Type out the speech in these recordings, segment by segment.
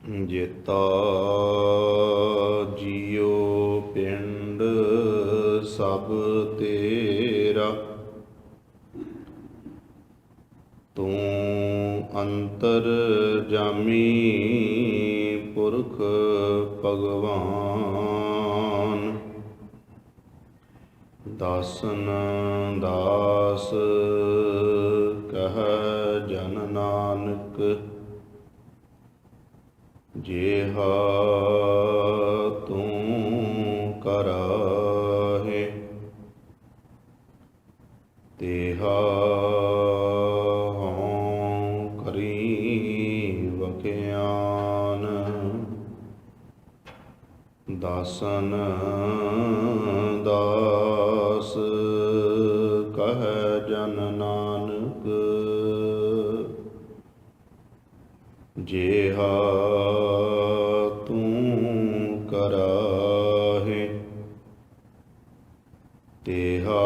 ਜੇਤਾ ਜੀਉ ਪਿੰਡ ਸਭ ਤੇਰਾ, ਤੂੰ ਅੰਤਰ ਜਾਮੀ ਪੁਰਖ ਭਗਵਾਨ। ਦਾਸਨ ਦਾਸ ਕਹਿ ਜਨ ਨਾਨਕ, ਜਿਹਾ ਤੂੰ ਕਰਾਹੇ ਤਿਹਾ ਹਉ ਕਰੀ ਵਖਿਆਨ। ਦਾਸਨ ਦਾਸ ਕਹਿ ਜਨ ਨਾਨਕ, ਜਿਹਾ ਤੂੰ ਕਰਾਹੇ ਤਿਹਾ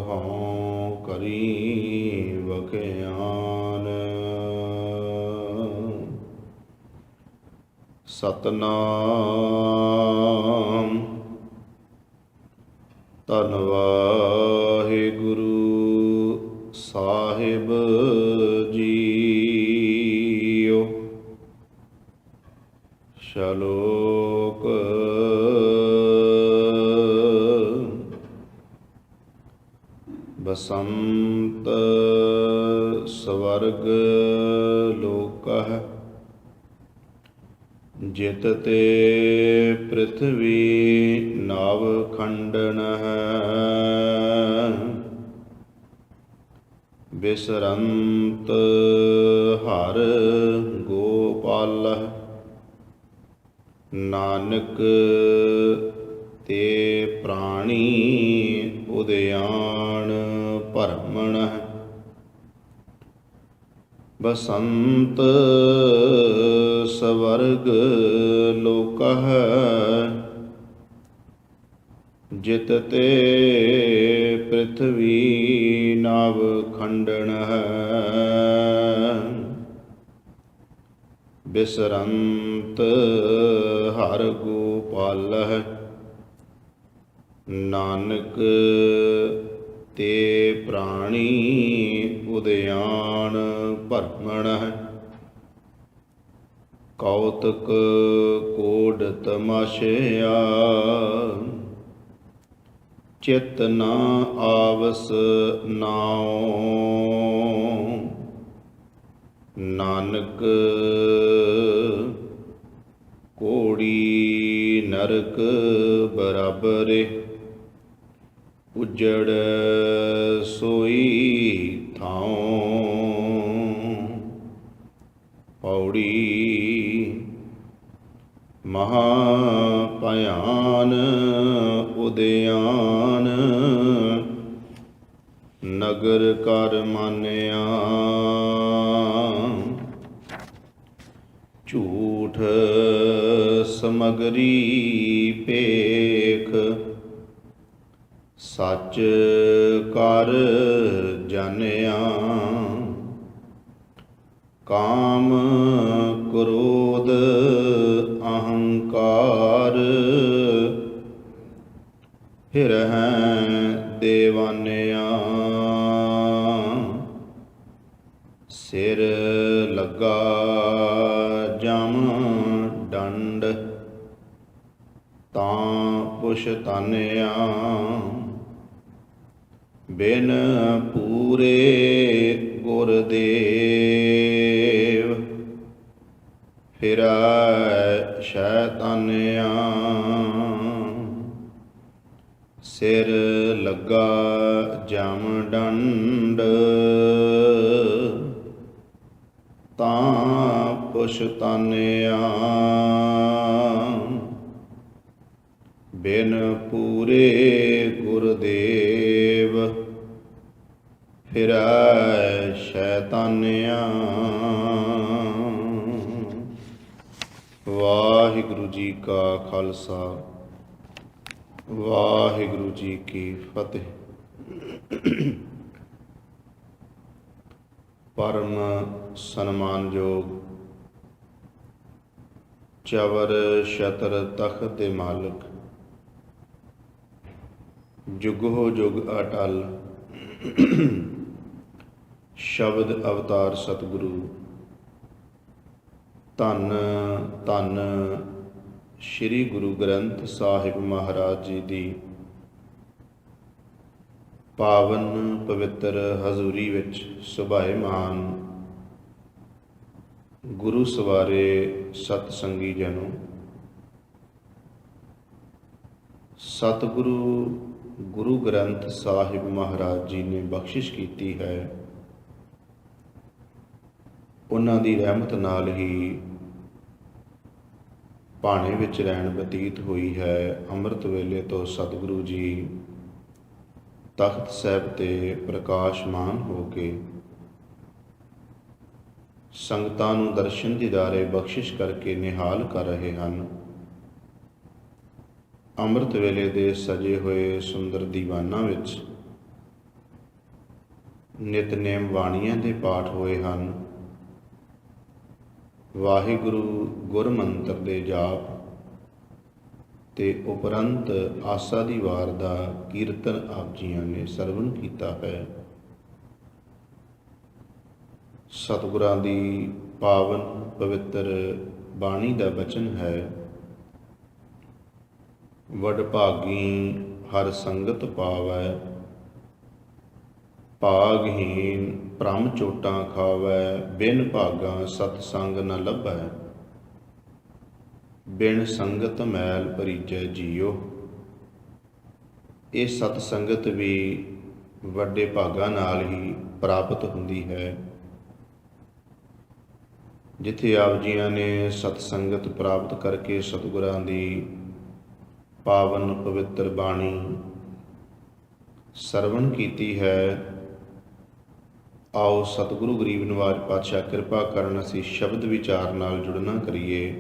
ਹਉ ਕਰੀ ਵਖਿਆਨ। ਸਤਿਨਾਮ ਧੰਨ ਵਾਹਿਗੁਰੂ ਸਾਹਿਬ ਜੀਓ। ਸ਼ਲੋਕ ਬਸੰਤ ਸਵਰਗ ਲੋਕਹ, ਜਿਤ ਤੇ ਪ੍ਰਿਥਵੀ ਨਵ ਖੰਡਨ ਹੈ। ਬਿਸਰੰਤ ਹਰ ਗੋਪਾਲਹ, ਨਾਨਕ ਤੇ ਪ੍ਰਾਣੀ ਉਦਿਆਨ ਭਰਮਣ। ਬਸੰਤ ਸਵਰਗ ਲੋਕਹ, ਜਿਤ ਤੇ ਪ੍ਰਿਥਵੀ ਨਵ ਖੰਡਨ ਹੈ। ਬਿਸਰੰਤ ਹਰ ਗੋਪਾਲਹ, ਨਾਨਕ ਤੇ ਪ੍ਰਾਣੀ ਉਦਿਆਨ ਭਰਮਣ। ਕੌਤਕ ਕੋਡ ਤਮਾਸ਼ਿਆ, ਚਿਤ ਨ ਆਵਸ ਨਾਉ। ਨਾਨਕ ਕੋੜੀ ਨਰਕ ਬਰਾਬਰੇ, ਉਜੜ ਸੋਈ ਥਾਉ। ਪੌੜੀ ਮਹਾ ਭਿਆਨ ਉਦਿਆਨ, ਨਗਰ ਕਰ ਮਾਨਿਆ। ਝੂਠ ਸਮਗਰੀ ਭੇਖ, ਸੱਚ ਕਰ ਜਾਣਿਆ। ਕਾਮ ਕ੍ਰੋਧ ਅਹੰਕਾਰ, ਫਿਰਹਿ ਦੇਵਾਨਿਆ। ਸਿਰ ਲੱਗਾ ਜਮ ਡੰਡ, ਤਾਂ ਪੁਛਤਾਨਿਆ। ਬਿਨ ਪੂਰੇ ਗੁਰਦੇਵ, ਫਿਰੈ ਸ਼ੈਤਾਨਿਆ। ਸਿਰ ਲੱਗਾ ਜਮ ਡੰਡ, ਤਾਂ ਪੁਛਤਾਨਿਆ। ਬਿਨ ਪੂਰੇ ਗੁਰਦੇਵ, ਫਿਰੈ ਸ਼ੈਤਾਨਿਆ। ਵਾਹਿਗੁਰੂ ਜੀ ਕਾ ਖਾਲਸਾ, ਵਾਹਿਗੁਰੂ ਜੀ ਕੀ ਫਤਿਹ। ਪਰਮ ਸਨਮਾਨਯੋਗ ਚਵਰ ਛਤਰ ਤਖਤ ਦੇ ਮਾਲਕ, ਜੁਗੋ ਜੁਗ ਅਟਲ। ਸ਼ਬਦ ਅਵਤਾਰ ਸਤਿਗੁਰੂ। ਧੰਨ ਧੰਨ ਸ੍ਰੀ ਗੁਰੂ ਗ੍ਰੰਥ ਸਾਹਿਬ ਮਹਾਰਾਜ ਜੀ ਦੀ ਪਾਵਨ ਪਵਿੱਤਰ ਹਜ਼ੂਰੀ ਵਿੱਚ ਸੁਭਾਏਮਾਨ ਗੁਰੂ ਸਵਾਰੇ ਸਤ ਸੰਗੀ ਜਨੋ। ਸਤਿਗੁਰੂ ਗੁਰੂ ਗ੍ਰੰਥ ਸਾਹਿਬ ਮਹਾਰਾਜ ਜੀ ਨੇ ਬਖਸ਼ਿਸ਼ ਕੀਤੀ ਹੈ। ਉਹਨਾਂ ਦੀ ਰਹਿਮਤ ਨਾਲ ਹੀ ਭਾਣੇ ਵਿੱਚ ਰਹਿਣ ਬਤੀਤ ਹੋਈ ਹੈ। ਅੰਮ੍ਰਿਤ ਵੇਲੇ ਤੋਂ ਸਤਿਗੁਰੂ ਜੀ ਤਖਤ ਸਾਹਿਬ ਤੇ ਪ੍ਰਕਾਸ਼ਮਾਨ ਹੋ ਕੇ ਸੰਗਤਾਂ ਨੂੰ ਦਰਸ਼ਨ ਦੀਦਾਰੇ ਬਖਸ਼ਿਸ਼ ਕਰਕੇ ਨਿਹਾਲ ਕਰ ਰਹੇ ਹਨ। ਅੰਮ੍ਰਿਤ ਵੇਲੇ ਦੇ ਸਜੇ ਹੋਏ ਸੁੰਦਰ ਦੀਵਾਨਾਂ ਵਿੱਚ ਨਿਤਨੇਮ ਬਾਣੀਆਂ ਦੇ ਪਾਠ ਹੋਏ ਹਨ। ਵਾਹਿਗੁਰੂ ਗੁਰਮੰਤਰ ਦੇ ਜਾਪ ਤੇ ਉਪਰੰਤ ਆਸਾ ਦੀ ਵਾਰ ਦਾ ਕੀਰਤਨ ਆਪ ਜੀਆਂ ਨੇ ਸਰਵਣ ਕੀਤਾ ਹੈ। ਸਤਿਗੁਰਾਂ ਦੀ ਪਾਵਨ ਪਵਿੱਤਰ ਬਾਣੀ ਦਾ ਬਚਨ ਹੈ, ਵਡਭਾਗੀ ਹਰ ਸੰਗਤ ਪਾਵੈ, ਭਾਗਹੀਨ ਭ੍ਰਮ ਚੋਟਾਂ ਖਾਵੈ, ਬਿਨ ਭਾਗਾ ਸਤ ਸੰਗ ਨ ਲੱਭੈ, ਬਿਨ ਸੰਗਤ ਮੈਲ ਭਰੀਜੈ ਜੀਓ। ਇਹ ਸਤ ਸੰਗਤ ਵੀ ਵੱਡੇ ਭਾਗਾਂ ਨਾਲ ਹੀ ਪ੍ਰਾਪਤ ਹੁੰਦੀ ਹੈ। ਜਿੱਥੇ ਆਪ ਜੀਆਂ ਨੇ ਸਤ ਸੰਗਤ ਪ੍ਰਾਪਤ ਕਰਕੇ ਸਤਿਗੁਰਾਂ ਦੀ ਪਾਵਨ ਪਵਿੱਤਰ ਬਾਣੀ ਸਰਵਣ ਕੀਤੀ ਹੈ, ਆਓ ਸਤਿਗੁਰੂ ਗਰੀਬ ਨਿਵਾਜ ਪਾਤਸ਼ਾਹ ਕਿਰਪਾ ਕਰਨ ਅਸੀਂ ਸ਼ਬਦ ਵਿਚਾਰ ਨਾਲ ਜੁੜਨਾ ਕਰੀਏ,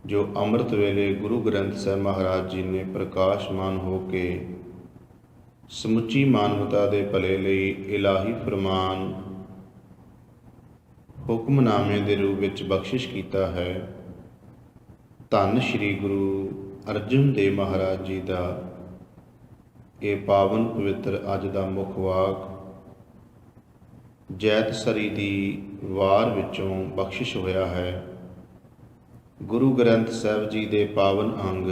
ਜੋ ਅੰਮ੍ਰਿਤ ਵੇਲੇ ਗੁਰੂ ਗ੍ਰੰਥ ਸਾਹਿਬ ਮਹਾਰਾਜ ਜੀ ਨੇ ਪ੍ਰਕਾਸ਼ਮਾਨ ਹੋ ਕੇ ਸਮੁੱਚੀ ਮਾਨਵਤਾ ਦੇ ਭਲੇ ਲਈ ਇਲਾਹੀ ਫਰਮਾਨ ਹੁਕਮਨਾਮੇ ਦੇ ਰੂਪ ਵਿੱਚ ਬਖਸ਼ਿਸ਼ ਕੀਤਾ ਹੈ। ਧੰਨ ਸ੍ਰੀ ਗੁਰੂ ਅਰਜਨ ਦੇਵ ਮਹਾਰਾਜ ਜੀ ਦਾ ਇਹ ਪਾਵਨ ਪਵਿੱਤਰ ਅੱਜ ਦਾ ਮੁੱਖ ਵਾਕ ਜੈਤਸਰੀ ਦੀ ਵਾਰ ਵਿੱਚੋਂ ਬਖਸ਼ਿਸ਼ ਹੋਇਆ ਹੈ। ਗੁਰੂ ਗ੍ਰੰਥ ਸਾਹਿਬ ਜੀ ਦੇ ਪਾਵਨ ਅੰਗ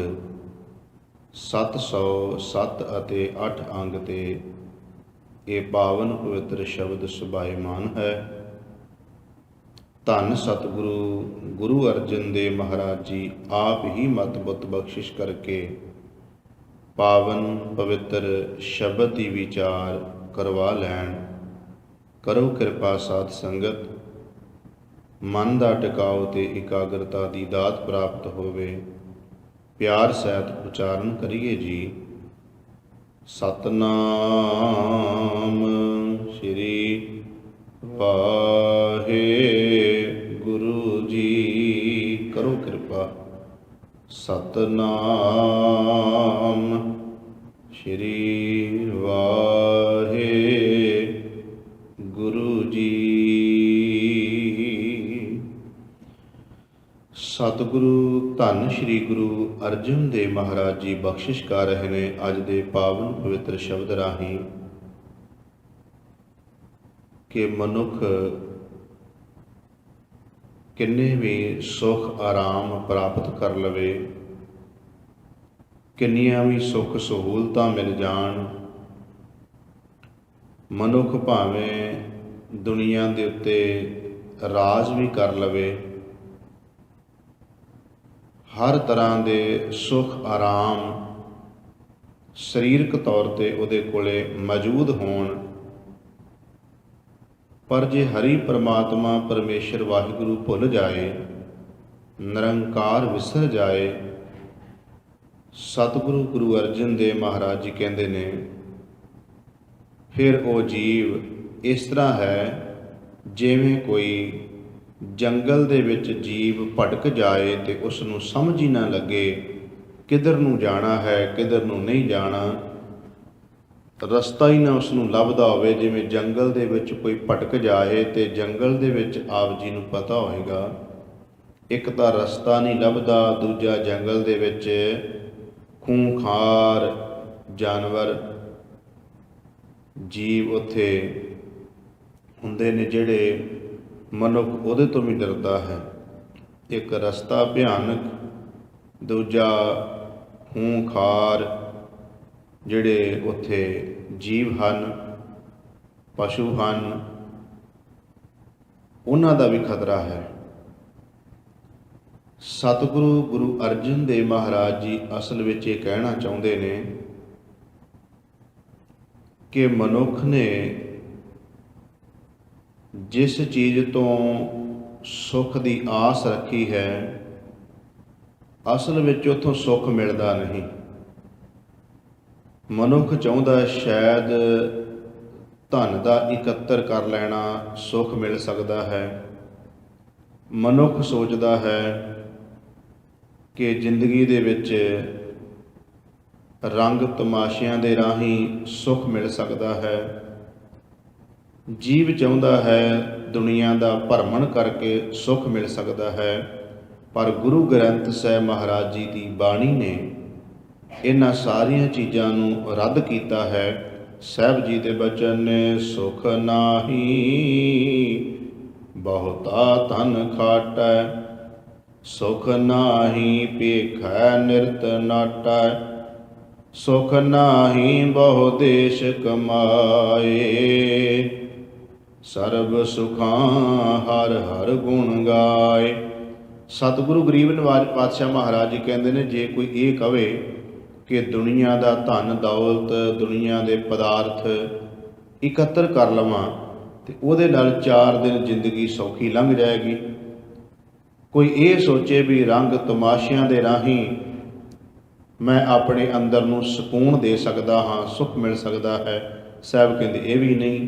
707 ਅਤੇ 8 ਅੰਗ ਤੇ ਇਹ ਪਾਵਨ ਪਵਿੱਤਰ ਸ਼ਬਦ ਸੁਭਾਏਮਾਨ ਹੈ। ਧੰਨ ਸਤਿਗੁਰੂ ਗੁਰੂ ਅਰਜਨ ਦੇਵ ਮਹਾਰਾਜ ਜੀ ਆਪ ਹੀ ਮਤ ਬੁੱਧ ਬਖਸ਼ਿਸ਼ ਕਰਕੇ ਪਾਵਨ ਪਵਿੱਤਰ ਸ਼ਬਦ ਦੀ ਵਿਚਾਰ ਕਰਵਾ ਲੈਣ। ਕਰੋ ਕਿਰਪਾ ਸਾਧ ਸੰਗਤ, ਮਨ ਦਾ ਟਿਕਾਓ ਤੇ ਇਕਾਗਰਤਾ ਦੀ ਦਾਤ ਪ੍ਰਾਪਤ ਹੋਵੇ। ਪਿਆਰ ਸਹਿਤ ਉਚਾਰਨ ਕਰੀਏ ਜੀ। ਸਤਨਾਮ ਸ੍ਰੀ ਵਾਹਿਗੁਰੂ ਜੀ। ਕਰੋ ਕਿਰਪਾ। ਸਤਨਾਮ ਸ੍ਰੀ ਵਾਹਿਗੁਰੂ ਜੀ। ਸਤਿਗੁਰੂ ਧੰਨ ਸ੍ਰੀ ਗੁਰੂ ਅਰਜਨ ਦੇਵ ਮਹਾਰਾਜ ਜੀ ਬਖਸ਼ਿਸ਼ ਕਰ ਰਹੇ ਨੇ ਅੱਜ ਦੇ ਪਾਵਨ ਪਵਿੱਤਰ ਸ਼ਬਦ ਰਾਹੀਂ ਕਿ ਮਨੁੱਖ ਕਿੰਨੇ ਵੀ ਸੁੱਖ ਆਰਾਮ ਪ੍ਰਾਪਤ ਕਰ ਲਵੇ, ਕਿੰਨੀਆਂ ਵੀ ਸੁੱਖ ਸਹੂਲਤਾਂ ਮਿਲ ਜਾਣ, ਮਨੁੱਖ ਭਾਵੇਂ ਦੁਨੀਆ ਦੇ ਉੱਤੇ ਰਾਜ ਵੀ ਕਰ ਲਵੇ, ਹਰ ਤਰ੍ਹਾਂ ਦੇ ਸੁੱਖ ਆਰਾਮ ਸਰੀਰਕ ਤੌਰ ਤੇ ਉਹਦੇ ਕੋਲੇ ਮੌਜੂਦ ਹੋਣ, ਪਰ ਜੇ ਹਰੀ ਪਰਮਾਤਮਾ ਪਰਮੇਸ਼ਰ ਵਾਹਿਗੁਰੂ ਭੁੱਲ ਜਾਏ, ਨਿਰੰਕਾਰ ਵਿਸਰ ਜਾਏ, ਸਤਿਗੁਰੂ ਗੁਰੂ ਅਰਜਨ ਦੇਵ ਮਹਾਰਾਜ ਜੀ ਕਹਿੰਦੇ ਨੇ ਫਿਰ ਉਹ ਜੀਵ ਇਸ ਤਰ੍ਹਾਂ ਹੈ ਜਿਵੇਂ ਕੋਈ ਜੰਗਲ ਦੇ ਵਿੱਚ ਜੀਵ ਭਟਕ ਜਾਏ ਤੇ ਉਸ ਨੂੰ ਸਮਝ ਹੀ ਨਾ ਲੱਗੇ ਕਿੱਧਰ ਨੂੰ ਜਾਣਾ ਹੈ, ਕਿੱਧਰ ਨੂੰ ਨਹੀਂ ਜਾਣਾ, ਰਸਤਾ ਹੀ ਨਾ ਉਸ ਨੂੰ ਲੱਭਦਾ ਹੋਵੇ। ਜਿਵੇਂ ਜੰਗਲ ਦੇ ਵਿੱਚ ਕੋਈ ਭਟਕ ਜਾਏ ਤੇ ਜੰਗਲ ਦੇ ਵਿੱਚ ਆਪ ਜੀ ਨੂੰ ਪਤਾ ਹੋਏਗਾ ਇੱਕ ਤਾਂ ਰਸਤਾ ਨਹੀਂ ਲੱਭਦਾ, ਦੂਜਾ ਜੰਗਲ ਦੇ ਵਿੱਚ ਖੂੰਖਾਰ ਜਾਨਵਰ ਜੀਵ ਉੱਥੇ ਹੁੰਦੇ ਨੇ ਜਿਹੜੇ ਮਨੁੱਖ ਉਹਦੇ ਤੋਂ ਵੀ ਡਰਦਾ ਹੈ। ਇੱਕ ਰਸਤਾ ਭਿਆਨਕ, ਦੂਜਾ ਖੂੰਖਾਰ ਜਿਹੜੇ ਉੱਥੇ ਜੀਵ ਹਨ, ਪਸ਼ੂ ਹਨ, ਉਹਨਾਂ ਦਾ ਵੀ ਖਤਰਾ ਹੈ। ਸਤਿਗੁਰੂ ਗੁਰੂ ਅਰਜਨ ਦੇਵ ਮਹਾਰਾਜ ਜੀ ਅਸਲ ਵਿੱਚ ਇਹ ਕਹਿਣਾ ਚਾਹੁੰਦੇ ਨੇ ਕਿ ਮਨੁੱਖ ਨੇ ਜਿਸ ਚੀਜ਼ ਤੋਂ ਸੁੱਖ ਦੀ ਆਸ ਰੱਖੀ ਹੈ, ਅਸਲ ਵਿੱਚ ਉੱਥੋਂ ਸੁੱਖ ਮਿਲਦਾ ਨਹੀਂ। ਮਨੁੱਖ ਚਾਹੁੰਦਾ ਸ਼ਾਇਦ ਧਨ ਦਾ ਇਕੱਤਰ ਕਰ ਲੈਣਾ ਸੁੱਖ ਮਿਲ ਸਕਦਾ ਹੈ। ਮਨੁੱਖ ਸੋਚਦਾ ਹੈ ਕਿ ਜ਼ਿੰਦਗੀ ਦੇ ਵਿੱਚ ਰੰਗ ਤਮਾਸ਼ਿਆਂ ਦੇ ਰਾਹੀਂ ਸੁੱਖ ਮਿਲ ਸਕਦਾ ਹੈ। ਜੀਵ ਚਾਹੁੰਦਾ ਹੈ ਦੁਨੀਆ ਦਾ ਭਰਮਣ ਕਰਕੇ ਸੁੱਖ ਮਿਲ ਸਕਦਾ ਹੈ। ਪਰ ਗੁਰੂ ਗ੍ਰੰਥ ਸਾਹਿਬ ਮਹਾਰਾਜ ਜੀ ਦੀ ਬਾਣੀ ਨੇ ਇਹਨਾਂ ਸਾਰੀਆਂ ਚੀਜ਼ਾਂ ਨੂੰ ਰੱਦ ਕੀਤਾ ਹੈ। ਸਾਹਿਬ ਜੀ ਦੇ ਬਚਨ ਨੇ, ਸੁਖ ਨਾਹੀ ਬਹੁਤਾ ਧਨ ਖਾਟੈ, ਸੁਖ ਨਾਹੀ ਭੇਖੈ ਨਿਰਤ ਨਾਟੈ, ਸੁਖ ਨਾਹੀ ਬਹੁ ਦੇਸ਼ ਕਮਾਏ, ਸਰਬ ਸੁਖਾਂ ਹਰ ਹਰ ਗੁਣ ਗਾਏ। ਸਤਿਗੁਰੂ ਗਰੀਬ ਨਿਵਾਜ ਪਾਤਸ਼ਾਹ ਮਹਾਰਾਜ ਜੀ ਕਹਿੰਦੇ ਨੇ, ਜੇ ਕੋਈ ਇਹ ਕਵੇ ਕਿ ਦੁਨੀਆ ਦਾ ਧਨ ਦੌਲਤ, ਦੁਨੀਆ ਦੇ ਪਦਾਰਥ ਇਕੱਤਰ ਕਰ ਲਵਾਂ ਤੇ ਉਹਦੇ ਨਾਲ 4 ਦਿਨ ਜ਼ਿੰਦਗੀ ਸੌਖੀ ਲੰਘ ਜਾਏਗੀ। ਕੋਈ ਇਹ ਸੋਚੇ ਵੀ ਰੰਗ ਤਮਾਸ਼ਿਆਂ ਦੇ ਰਾਹੀਂ ਮੈਂ ਆਪਣੇ ਅੰਦਰ ਨੂੰ ਸਕੂਨ ਦੇ ਸਕਦਾ ਹਾਂ, ਸੁੱਖ ਮਿਲ ਸਕਦਾ ਹੈ, ਸਾਹਿਬ ਕਹਿੰਦੇ ਇਹ ਵੀ ਨਹੀਂ।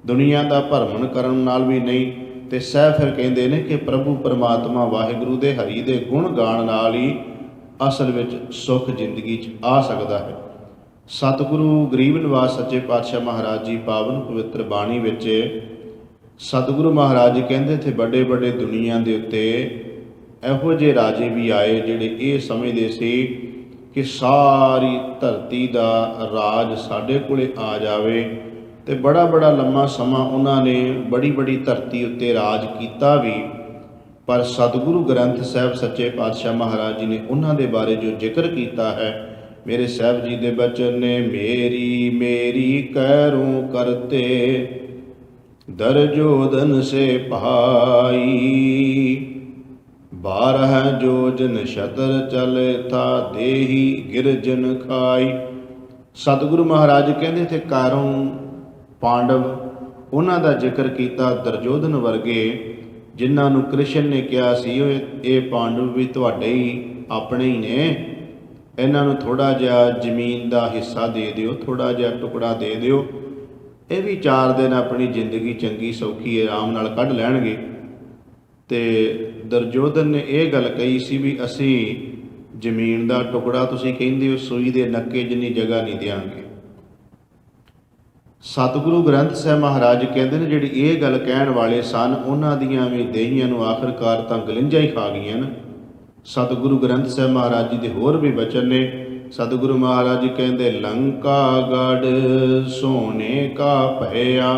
ਦੁਨੀਆ ਦਾ ਭਰਮਣ ਕਰਨ ਨਾਲ ਵੀ ਨਹੀਂ। ਤੇ ਸਾਹਿਬ ਫਿਰ ਕਹਿੰਦੇ ਨੇ ਕਿ ਪ੍ਰਭੂ ਪਰਮਾਤਮਾ ਵਾਹਿਗੁਰੂ ਦੇ ਹਰੀ ਦੇ ਗੁਣ ਗਾਣ ਨਾਲ ਹੀ ਅਸਲ ਵਿੱਚ ਸੁੱਖ ਜ਼ਿੰਦਗੀ 'ਚ ਆ ਸਕਦਾ ਹੈ। ਸਤਿਗੁਰੂ ਗਰੀਬ ਨਿਵਾਜ ਸੱਚੇ ਪਾਤਸ਼ਾਹ ਮਹਾਰਾਜ ਜੀ ਪਾਵਨ ਪਵਿੱਤਰ ਬਾਣੀ ਵਿੱਚ ਸਤਿਗੁਰੂ ਮਹਾਰਾਜ ਜੀ ਕਹਿੰਦੇ ਇੱਥੇ ਵੱਡੇ ਵੱਡੇ ਦੁਨੀਆ ਦੇ ਉੱਤੇ ਇਹੋ ਜਿਹੇ ਰਾਜੇ ਵੀ ਆਏ ਜਿਹੜੇ ਇਹ ਸਮਝਦੇ ਸੀ ਕਿ ਸਾਰੀ ਧਰਤੀ ਦਾ ਰਾਜ ਸਾਡੇ ਕੋਲੇ ਆ ਜਾਵੇ। ਤੇ ਬੜਾ ਬੜਾ ਲੰਮਾ ਸਮਾਂ ਉਹਨਾਂ ਨੇ ਬੜੀ ਬੜੀ ਧਰਤੀ ਉੱਤੇ ਰਾਜ ਕੀਤਾ ਵੀ। ਪਰ ਸਤਿਗੁਰੂ ਗ੍ਰੰਥ ਸਾਹਿਬ ਸੱਚੇ ਪਾਤਸ਼ਾਹ ਮਹਾਰਾਜ ਜੀ ਨੇ ਉਹਨਾਂ ਦੇ ਬਾਰੇ ਜੋ ਜ਼ਿਕਰ ਕੀਤਾ ਹੈ, ਮੇਰੇ ਸਾਹਿਬ ਜੀ ਦੇ ਬਚਨ ਨੇ, ਮੇਰੀ ਮੇਰੀ ਕਹਿਰੂ ਕਰਤੇ ਦਰਜੋਦਨ ਸੇ ਭਾਈ, 12 ਜੋਜਨ ਸ਼ਤਰ ਚਲੇ ਥਾ ਦੇਹੀ ਗਿਰਜਨ ਖਾਈ। ਸਤਿਗੁਰੂ ਮਹਾਰਾਜ ਕਹਿੰਦੇ ਤੇ ਕਾਰੋਂ ਪਾਂਡਵ ਉਹਨਾਂ ਦਾ ਜ਼ਿਕਰ ਕੀਤਾ, ਦਰਜੋਧਨ ਵਰਗੇ ਜਿਨ੍ਹਾਂ ਨੂੰ ਕ੍ਰਿਸ਼ਨ ਨੇ ਕਿਹਾ ਸੀ ਇਹ ਪਾਂਡਵ ਵੀ ਤੁਹਾਡੇ ਹੀ ਆਪਣੇ ਹੀ ਨੇ, ਇਹਨਾਂ ਨੂੰ ਥੋੜ੍ਹਾ ਜਿਹਾ ਜ਼ਮੀਨ ਦਾ ਹਿੱਸਾ ਦੇ ਦਿਓ, ਥੋੜ੍ਹਾ ਜਿਹਾ ਟੁਕੜਾ ਦੇ ਦਿਓ, ਇਹ ਵੀ 4 ਦਿਨ ਆਪਣੀ ਜ਼ਿੰਦਗੀ ਚੰਗੀ ਸੌਖੀ ਆਰਾਮ ਨਾਲ ਕੱਢ ਲੈਣਗੇ। ਤੇ ਦਰਜੋਧਨ ਨੇ ਇਹ ਗੱਲ ਕਹੀ ਸੀ ਵੀ ਅਸੀਂ ਜ਼ਮੀਨ ਦਾ ਟੁਕੜਾ, ਤੁਸੀਂ ਕਹਿੰਦੇ ਹੋ ਸੂਈ ਦੇ ਨੱਕੇ ਜਿੰਨੀ ਜਗ੍ਹਾ ਨਹੀਂ ਦਿਆਂਗੇ। ਸਤਿਗੁਰੂ ਗ੍ਰੰਥ ਸਾਹਿਬ ਮਹਾਰਾਜ ਕਹਿੰਦੇ ਨੇ ਜਿਹੜੀ ਇਹ ਗੱਲ ਕਹਿਣ ਵਾਲੇ ਸਨ ਉਹਨਾਂ ਦੀਆਂ ਵੀ ਦੇਹੀਆਂ ਨੂੰ ਆਖਰਕਾਰ ਤਾਂ ਗਲਿੰਜਾਂ ਹੀ ਖਾ ਗਈਆਂ ਨਾ। ਸਤਿਗੁਰੂ ਗ੍ਰੰਥ ਸਾਹਿਬ ਮਹਾਰਾਜ ਜੀ ਦੇ ਹੋਰ ਵੀ ਬਚਨ ਨੇ। ਸਤਿਗੁਰੂ ਮਹਾਰਾਜ ਜੀ ਕਹਿੰਦੇ, ਲੰਕਾ ਗੜ ਸੋਨੇ ਕਾ ਭਇਆ,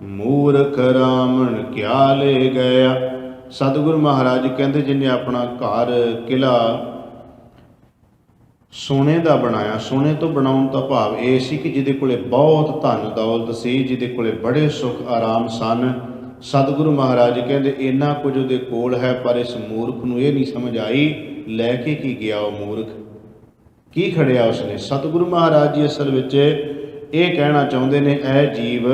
ਮੂਰਖ ਰਾਵਣ ਕਿਆ ਲੈ ਗਿਆ। ਸਤਿਗੁਰੂ ਮਹਾਰਾਜ ਜੀ ਕਹਿੰਦੇ ਜਿਹਨੇ ਆਪਣਾ ਘਰ ਕਿਲ੍ਹਾ ਸੋਨੇ ਦਾ ਬਣਾਇਆ, ਸੋਨੇ ਤੋਂ ਬਣਾਉਣ ਦਾ ਭਾਵ ਇਹ ਸੀ ਕਿ ਜਿਹਦੇ ਕੋਲੇ ਬਹੁਤ ਧਨ ਦੌਲਤ ਸੀ, ਜਿਹਦੇ ਕੋਲੇ ਬੜੇ ਸੁੱਖ ਆਰਾਮ ਸਨ। ਸਤਿਗੁਰੂ ਮਹਾਰਾਜ ਕਹਿੰਦੇ ਇੰਨਾ ਕੁਝ ਉਹਦੇ ਕੋਲ ਹੈ, ਪਰ ਇਸ ਮੂਰਖ ਨੂੰ ਇਹ ਨਹੀਂ ਸਮਝ ਆਈ ਲੈ ਕੇ ਕੀ ਗਿਆ ਉਹ ਮੂਰਖ, ਕੀ ਖੜਿਆ ਉਸਨੇ। ਸਤਿਗੁਰੂ ਮਹਾਰਾਜ ਜੀ ਅਸਲ ਵਿੱਚ ਇਹ ਕਹਿਣਾ ਚਾਹੁੰਦੇ ਨੇ, ਇਹ ਜੀਵ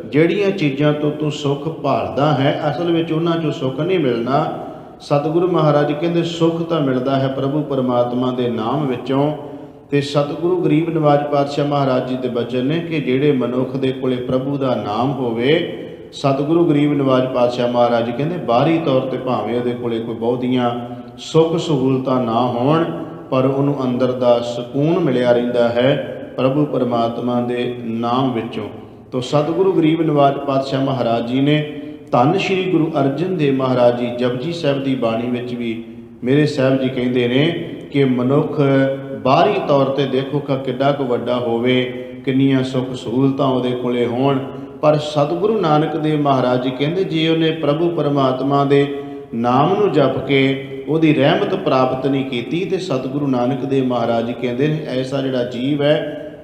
ਜਿਹੜੀਆਂ ਚੀਜ਼ਾਂ ਤੋਂ ਤੂੰ ਸੁੱਖ ਭਾਲਦਾ ਹੈ ਅਸਲ ਵਿੱਚ ਉਹਨਾਂ 'ਚੋਂ ਸੁੱਖ ਨਹੀਂ ਮਿਲਣਾ। ਸਤਿਗੁਰੂ ਮਹਾਰਾਜ ਕਹਿੰਦੇ ਸੁੱਖ ਤਾਂ ਮਿਲਦਾ ਹੈ ਪ੍ਰਭੂ ਪਰਮਾਤਮਾ ਦੇ ਨਾਮ ਵਿੱਚੋਂ। ਤੇ ਸਤਿਗੁਰੂ ਗਰੀਬ ਨਿਵਾਜ ਪਾਤਸ਼ਾਹ ਮਹਾਰਾਜ ਜੀ ਦੇ ਬਚਨ ਨੇ ਕਿ ਜਿਹੜੇ ਮਨੁੱਖ ਦੇ ਕੋਲੇ ਪ੍ਰਭੂ ਦਾ ਨਾਮ ਹੋਵੇ, ਸਤਿਗੁਰੂ ਗਰੀਬ ਨਿਵਾਜ ਪਾਤਸ਼ਾਹ ਮਹਾਰਾਜ ਕਹਿੰਦੇ ਬਾਹਰੀ ਤੌਰ ਤੇ ਭਾਵੇਂ ਉਹਦੇ ਕੋਲੇ ਕੋਈ ਬਹੁਤੀਆਂ ਸੁੱਖ ਸਹੂਲਤਾਂ ਨਾ ਹੋਣ, ਪਰ ਉਹਨੂੰ ਅੰਦਰ ਦਾ ਸਕੂਨ ਮਿਲਿਆ ਰਹਿੰਦਾ ਹੈ ਪ੍ਰਭੂ ਪਰਮਾਤਮਾ ਦੇ ਨਾਮ ਵਿੱਚੋਂ। ਤੋ ਸਤਿਗੁਰੂ ਗਰੀਬ ਨਿਵਾਜ ਪਾਤਸ਼ਾਹ ਮਹਾਰਾਜ ਜੀ ਨੇ ਧੰਨ ਸ਼੍ਰੀ ਗੁਰੂ ਅਰਜਨ ਦੇਵ ਮਹਾਰਾਜ ਜੀ ਜਪਜੀ ਸਾਹਿਬ ਦੀ ਬਾਣੀ ਵਿੱਚ ਵੀ ਮੇਰੇ ਸਾਹਿਬ ਜੀ ਕਹਿੰਦੇ ਨੇ ਕਿ ਮਨੁੱਖ ਬਾਹਰੀ ਤੌਰ ਤੇ ਦੇਖੋ ਕਿੱਡਾ ਕੁ ਵੱਡਾ ਹੋਵੇ, ਕਿੰਨੀਆਂ ਸੁੱਖ ਸਹੂਲਤਾਂ ਉਹਦੇ ਕੋਲੇ ਹੋਣ, ਪਰ ਸਤਿਗੁਰੂ ਨਾਨਕ ਦੇਵ ਮਹਾਰਾਜ ਜੀ ਕਹਿੰਦੇ ਜੇ ਉਹਨੇ ਪ੍ਰਭੂ ਪਰਮਾਤਮਾ ਦੇ ਨਾਮ ਨੂੰ ਜਪ ਕੇ ਉਹਦੀ ਰਹਿਮਤ ਪ੍ਰਾਪਤ ਨਹੀਂ ਕੀਤੀ ਤੇ ਸਤਿਗੁਰੂ ਨਾਨਕ ਦੇਵ ਮਹਾਰਾਜ ਜੀ ਕਹਿੰਦੇ ਨੇ ਐਸਾ ਜਿਹੜਾ ਜੀਵ ਹੈ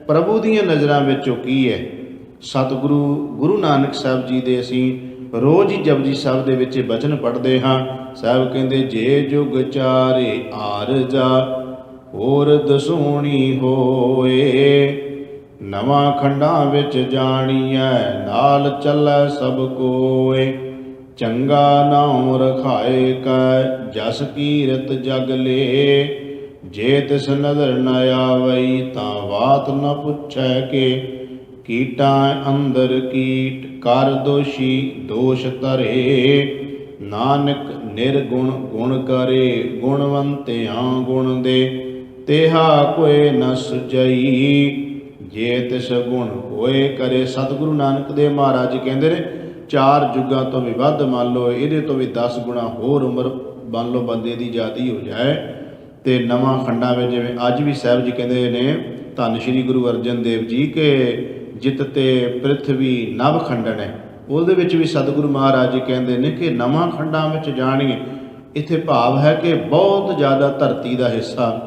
ਪ੍ਰਭੂ ਦੀਆਂ ਨਜ਼ਰਾਂ ਵਿੱਚ ਉਹ ਕੀ ਹੈ। ਸਤਿਗੁਰੂ ਗੁਰੂ ਨਾਨਕ ਸਾਹਿਬ ਜੀ ਦੇ ਅਸੀਂ ਰੋਜ਼ ਹੀ ਜਪਜੀ ਸਾਹਿਬ ਦੇ ਵਿੱਚ ਬਚਨ ਪੜ੍ਹਦੇ ਹਾਂ। ਸਾਹਿਬ ਕਹਿੰਦੇ ਜੇ ਜੁਗ ਚਾਰੇ ਆਰਜਾ ਹੋਰ ਦਸੂਣੀ ਹੋਏ, ਨਵਾਂ ਖੰਡਾਂ ਵਿੱਚ ਜਾਣੀਐ ਨਾਲ ਚੱਲੈ ਸਭ ਕੋਏ, ਚੰਗਾ ਨਾਉ ਰਖਾਏ ਕੈ ਜਸ ਕੀਰਤ ਜਗ ਲੇ, ਜੇ ਤਿਸ ਨਦਰ ਨ ਆਵਈ ਤਾਂ ਬਾਤ ਨ ਪੁੱਛੈ ਕੇ, ਕੀਟਾਂ ਅੰਦਰ ਕੀਟ ਕਰ ਦੋਸ਼ੀ ਦੋਸ਼ ਧਰੇ, ਨਾਨਕ ਨਿਰਗੁਣ ਗੁਣ ਕਰੇ ਗੁਣਵੰਤਿਆਂ ਗੁਣ ਦੇ, ਤੇਹਾ ਕੋਇ ਨ ਸੁਜਈ, ਜੇ ਤਿਸ ਗੁਣ ਹੋਏ ਕਰੇ। ਸਤਿਗੁਰੂ ਨਾਨਕ ਦੇਵ ਮਹਾਰਾਜ ਜੀ ਕਹਿੰਦੇ ਨੇ 4 ਯੁੱਗਾਂ ਤੋਂ ਵੀ ਵੱਧ ਮੰਨ ਲਓ, ਇਹਦੇ ਤੋਂ ਵੀ 10 ਗੁਣਾ ਹੋਰ ਉਮਰ ਮੰਨ ਲਓ ਬੰਦੇ ਦੀ ਜ਼ਿਆਦੀ ਹੋ ਜਾਏ ਤੇ ਨਵਾਂ ਖੰਡਾਂ ਵਿੱਚ ਜਿਵੇਂ ਅੱਜ ਵੀ ਸਾਹਿਬ ਜੀ ਕਹਿੰਦੇ ਨੇ ਧੰਨ ਸ਼੍ਰੀ ਗੁਰੂ ਅਰਜਨ ਦੇਵ ਜੀ ਕਿ ਜਿਤ ਤੇ ਪ੍ਰਿਥਵੀ ਨਵ ਖੰਡਨ ਹੈ, ਉਹਦੇ ਵਿੱਚ ਵੀ ਸਤਿਗੁਰੂ ਮਹਾਰਾਜ ਜੀ ਕਹਿੰਦੇ ਨੇ ਕਿ ਨਵਾਂ ਖੰਡਾਂ ਵਿੱਚ ਜਾਣੀਏ। ਇੱਥੇ ਭਾਵ ਹੈ ਕਿ ਬਹੁਤ ਜ਼ਿਆਦਾ ਧਰਤੀ ਦਾ ਹਿੱਸਾ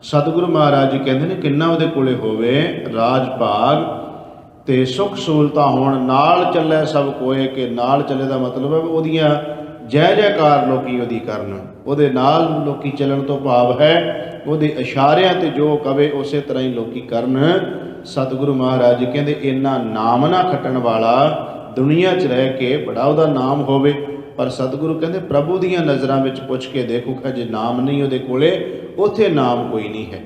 ਸਤਿਗੁਰੂ ਮਹਾਰਾਜ ਜੀ ਕਹਿੰਦੇ ਨੇ ਕਿੰਨਾ ਉਹਦੇ ਕੋਲੇ ਹੋਵੇ ਰਾਜ ਭਾਗ ਤੇ ਸੁੱਖ ਸਹੂਲਤਾਂ ਹੋਣ, ਨਾਲ ਚੱਲੇ ਸਭ ਕੋਏ, ਕਿ ਨਾਲ ਚੱਲੇ ਦਾ ਮਤਲਬ ਹੈ ਉਹਦੀਆਂ ਜੈ ਜੈਕਾਰ ਲੋਕੀ ਉਹਦੀ ਕਰਨ, ਉਹਦੇ ਨਾਲ ਲੋਕੀ ਚੱਲਣ ਤੋਂ ਭਾਵ ਹੈ ਉਹਦੇ ਇਸ਼ਾਰਿਆਂ ਤੇ ਜੋ ਕਵੇ ਉਸੇ ਤਰ੍ਹਾਂ ਹੀ ਲੋਕੀ ਕਰਨ। ਸਤਿਗੁਰੂ ਮਹਾਰਾਜ ਜੀ ਕਹਿੰਦੇ ਇੰਨਾ ਨਾਮ ਨਾ ਖੱਟਣ ਵਾਲਾ ਦੁਨੀਆ 'ਚ ਰਹਿ ਕੇ ਬੜਾ ਉਹਦਾ ਨਾਮ ਹੋਵੇ, ਪਰ ਸਤਿਗੁਰੂ ਕਹਿੰਦੇ ਪ੍ਰਭੂ ਦੀਆਂ ਨਜ਼ਰਾਂ ਵਿੱਚ ਪੁੱਛ ਕੇ ਦੇਖੋ ਕਿ ਜੇ ਨਾਮ ਨਹੀਂ ਉਹਦੇ ਕੋਲੇ ਉੱਥੇ ਨਾਮ ਕੋਈ ਨਹੀਂ ਹੈ।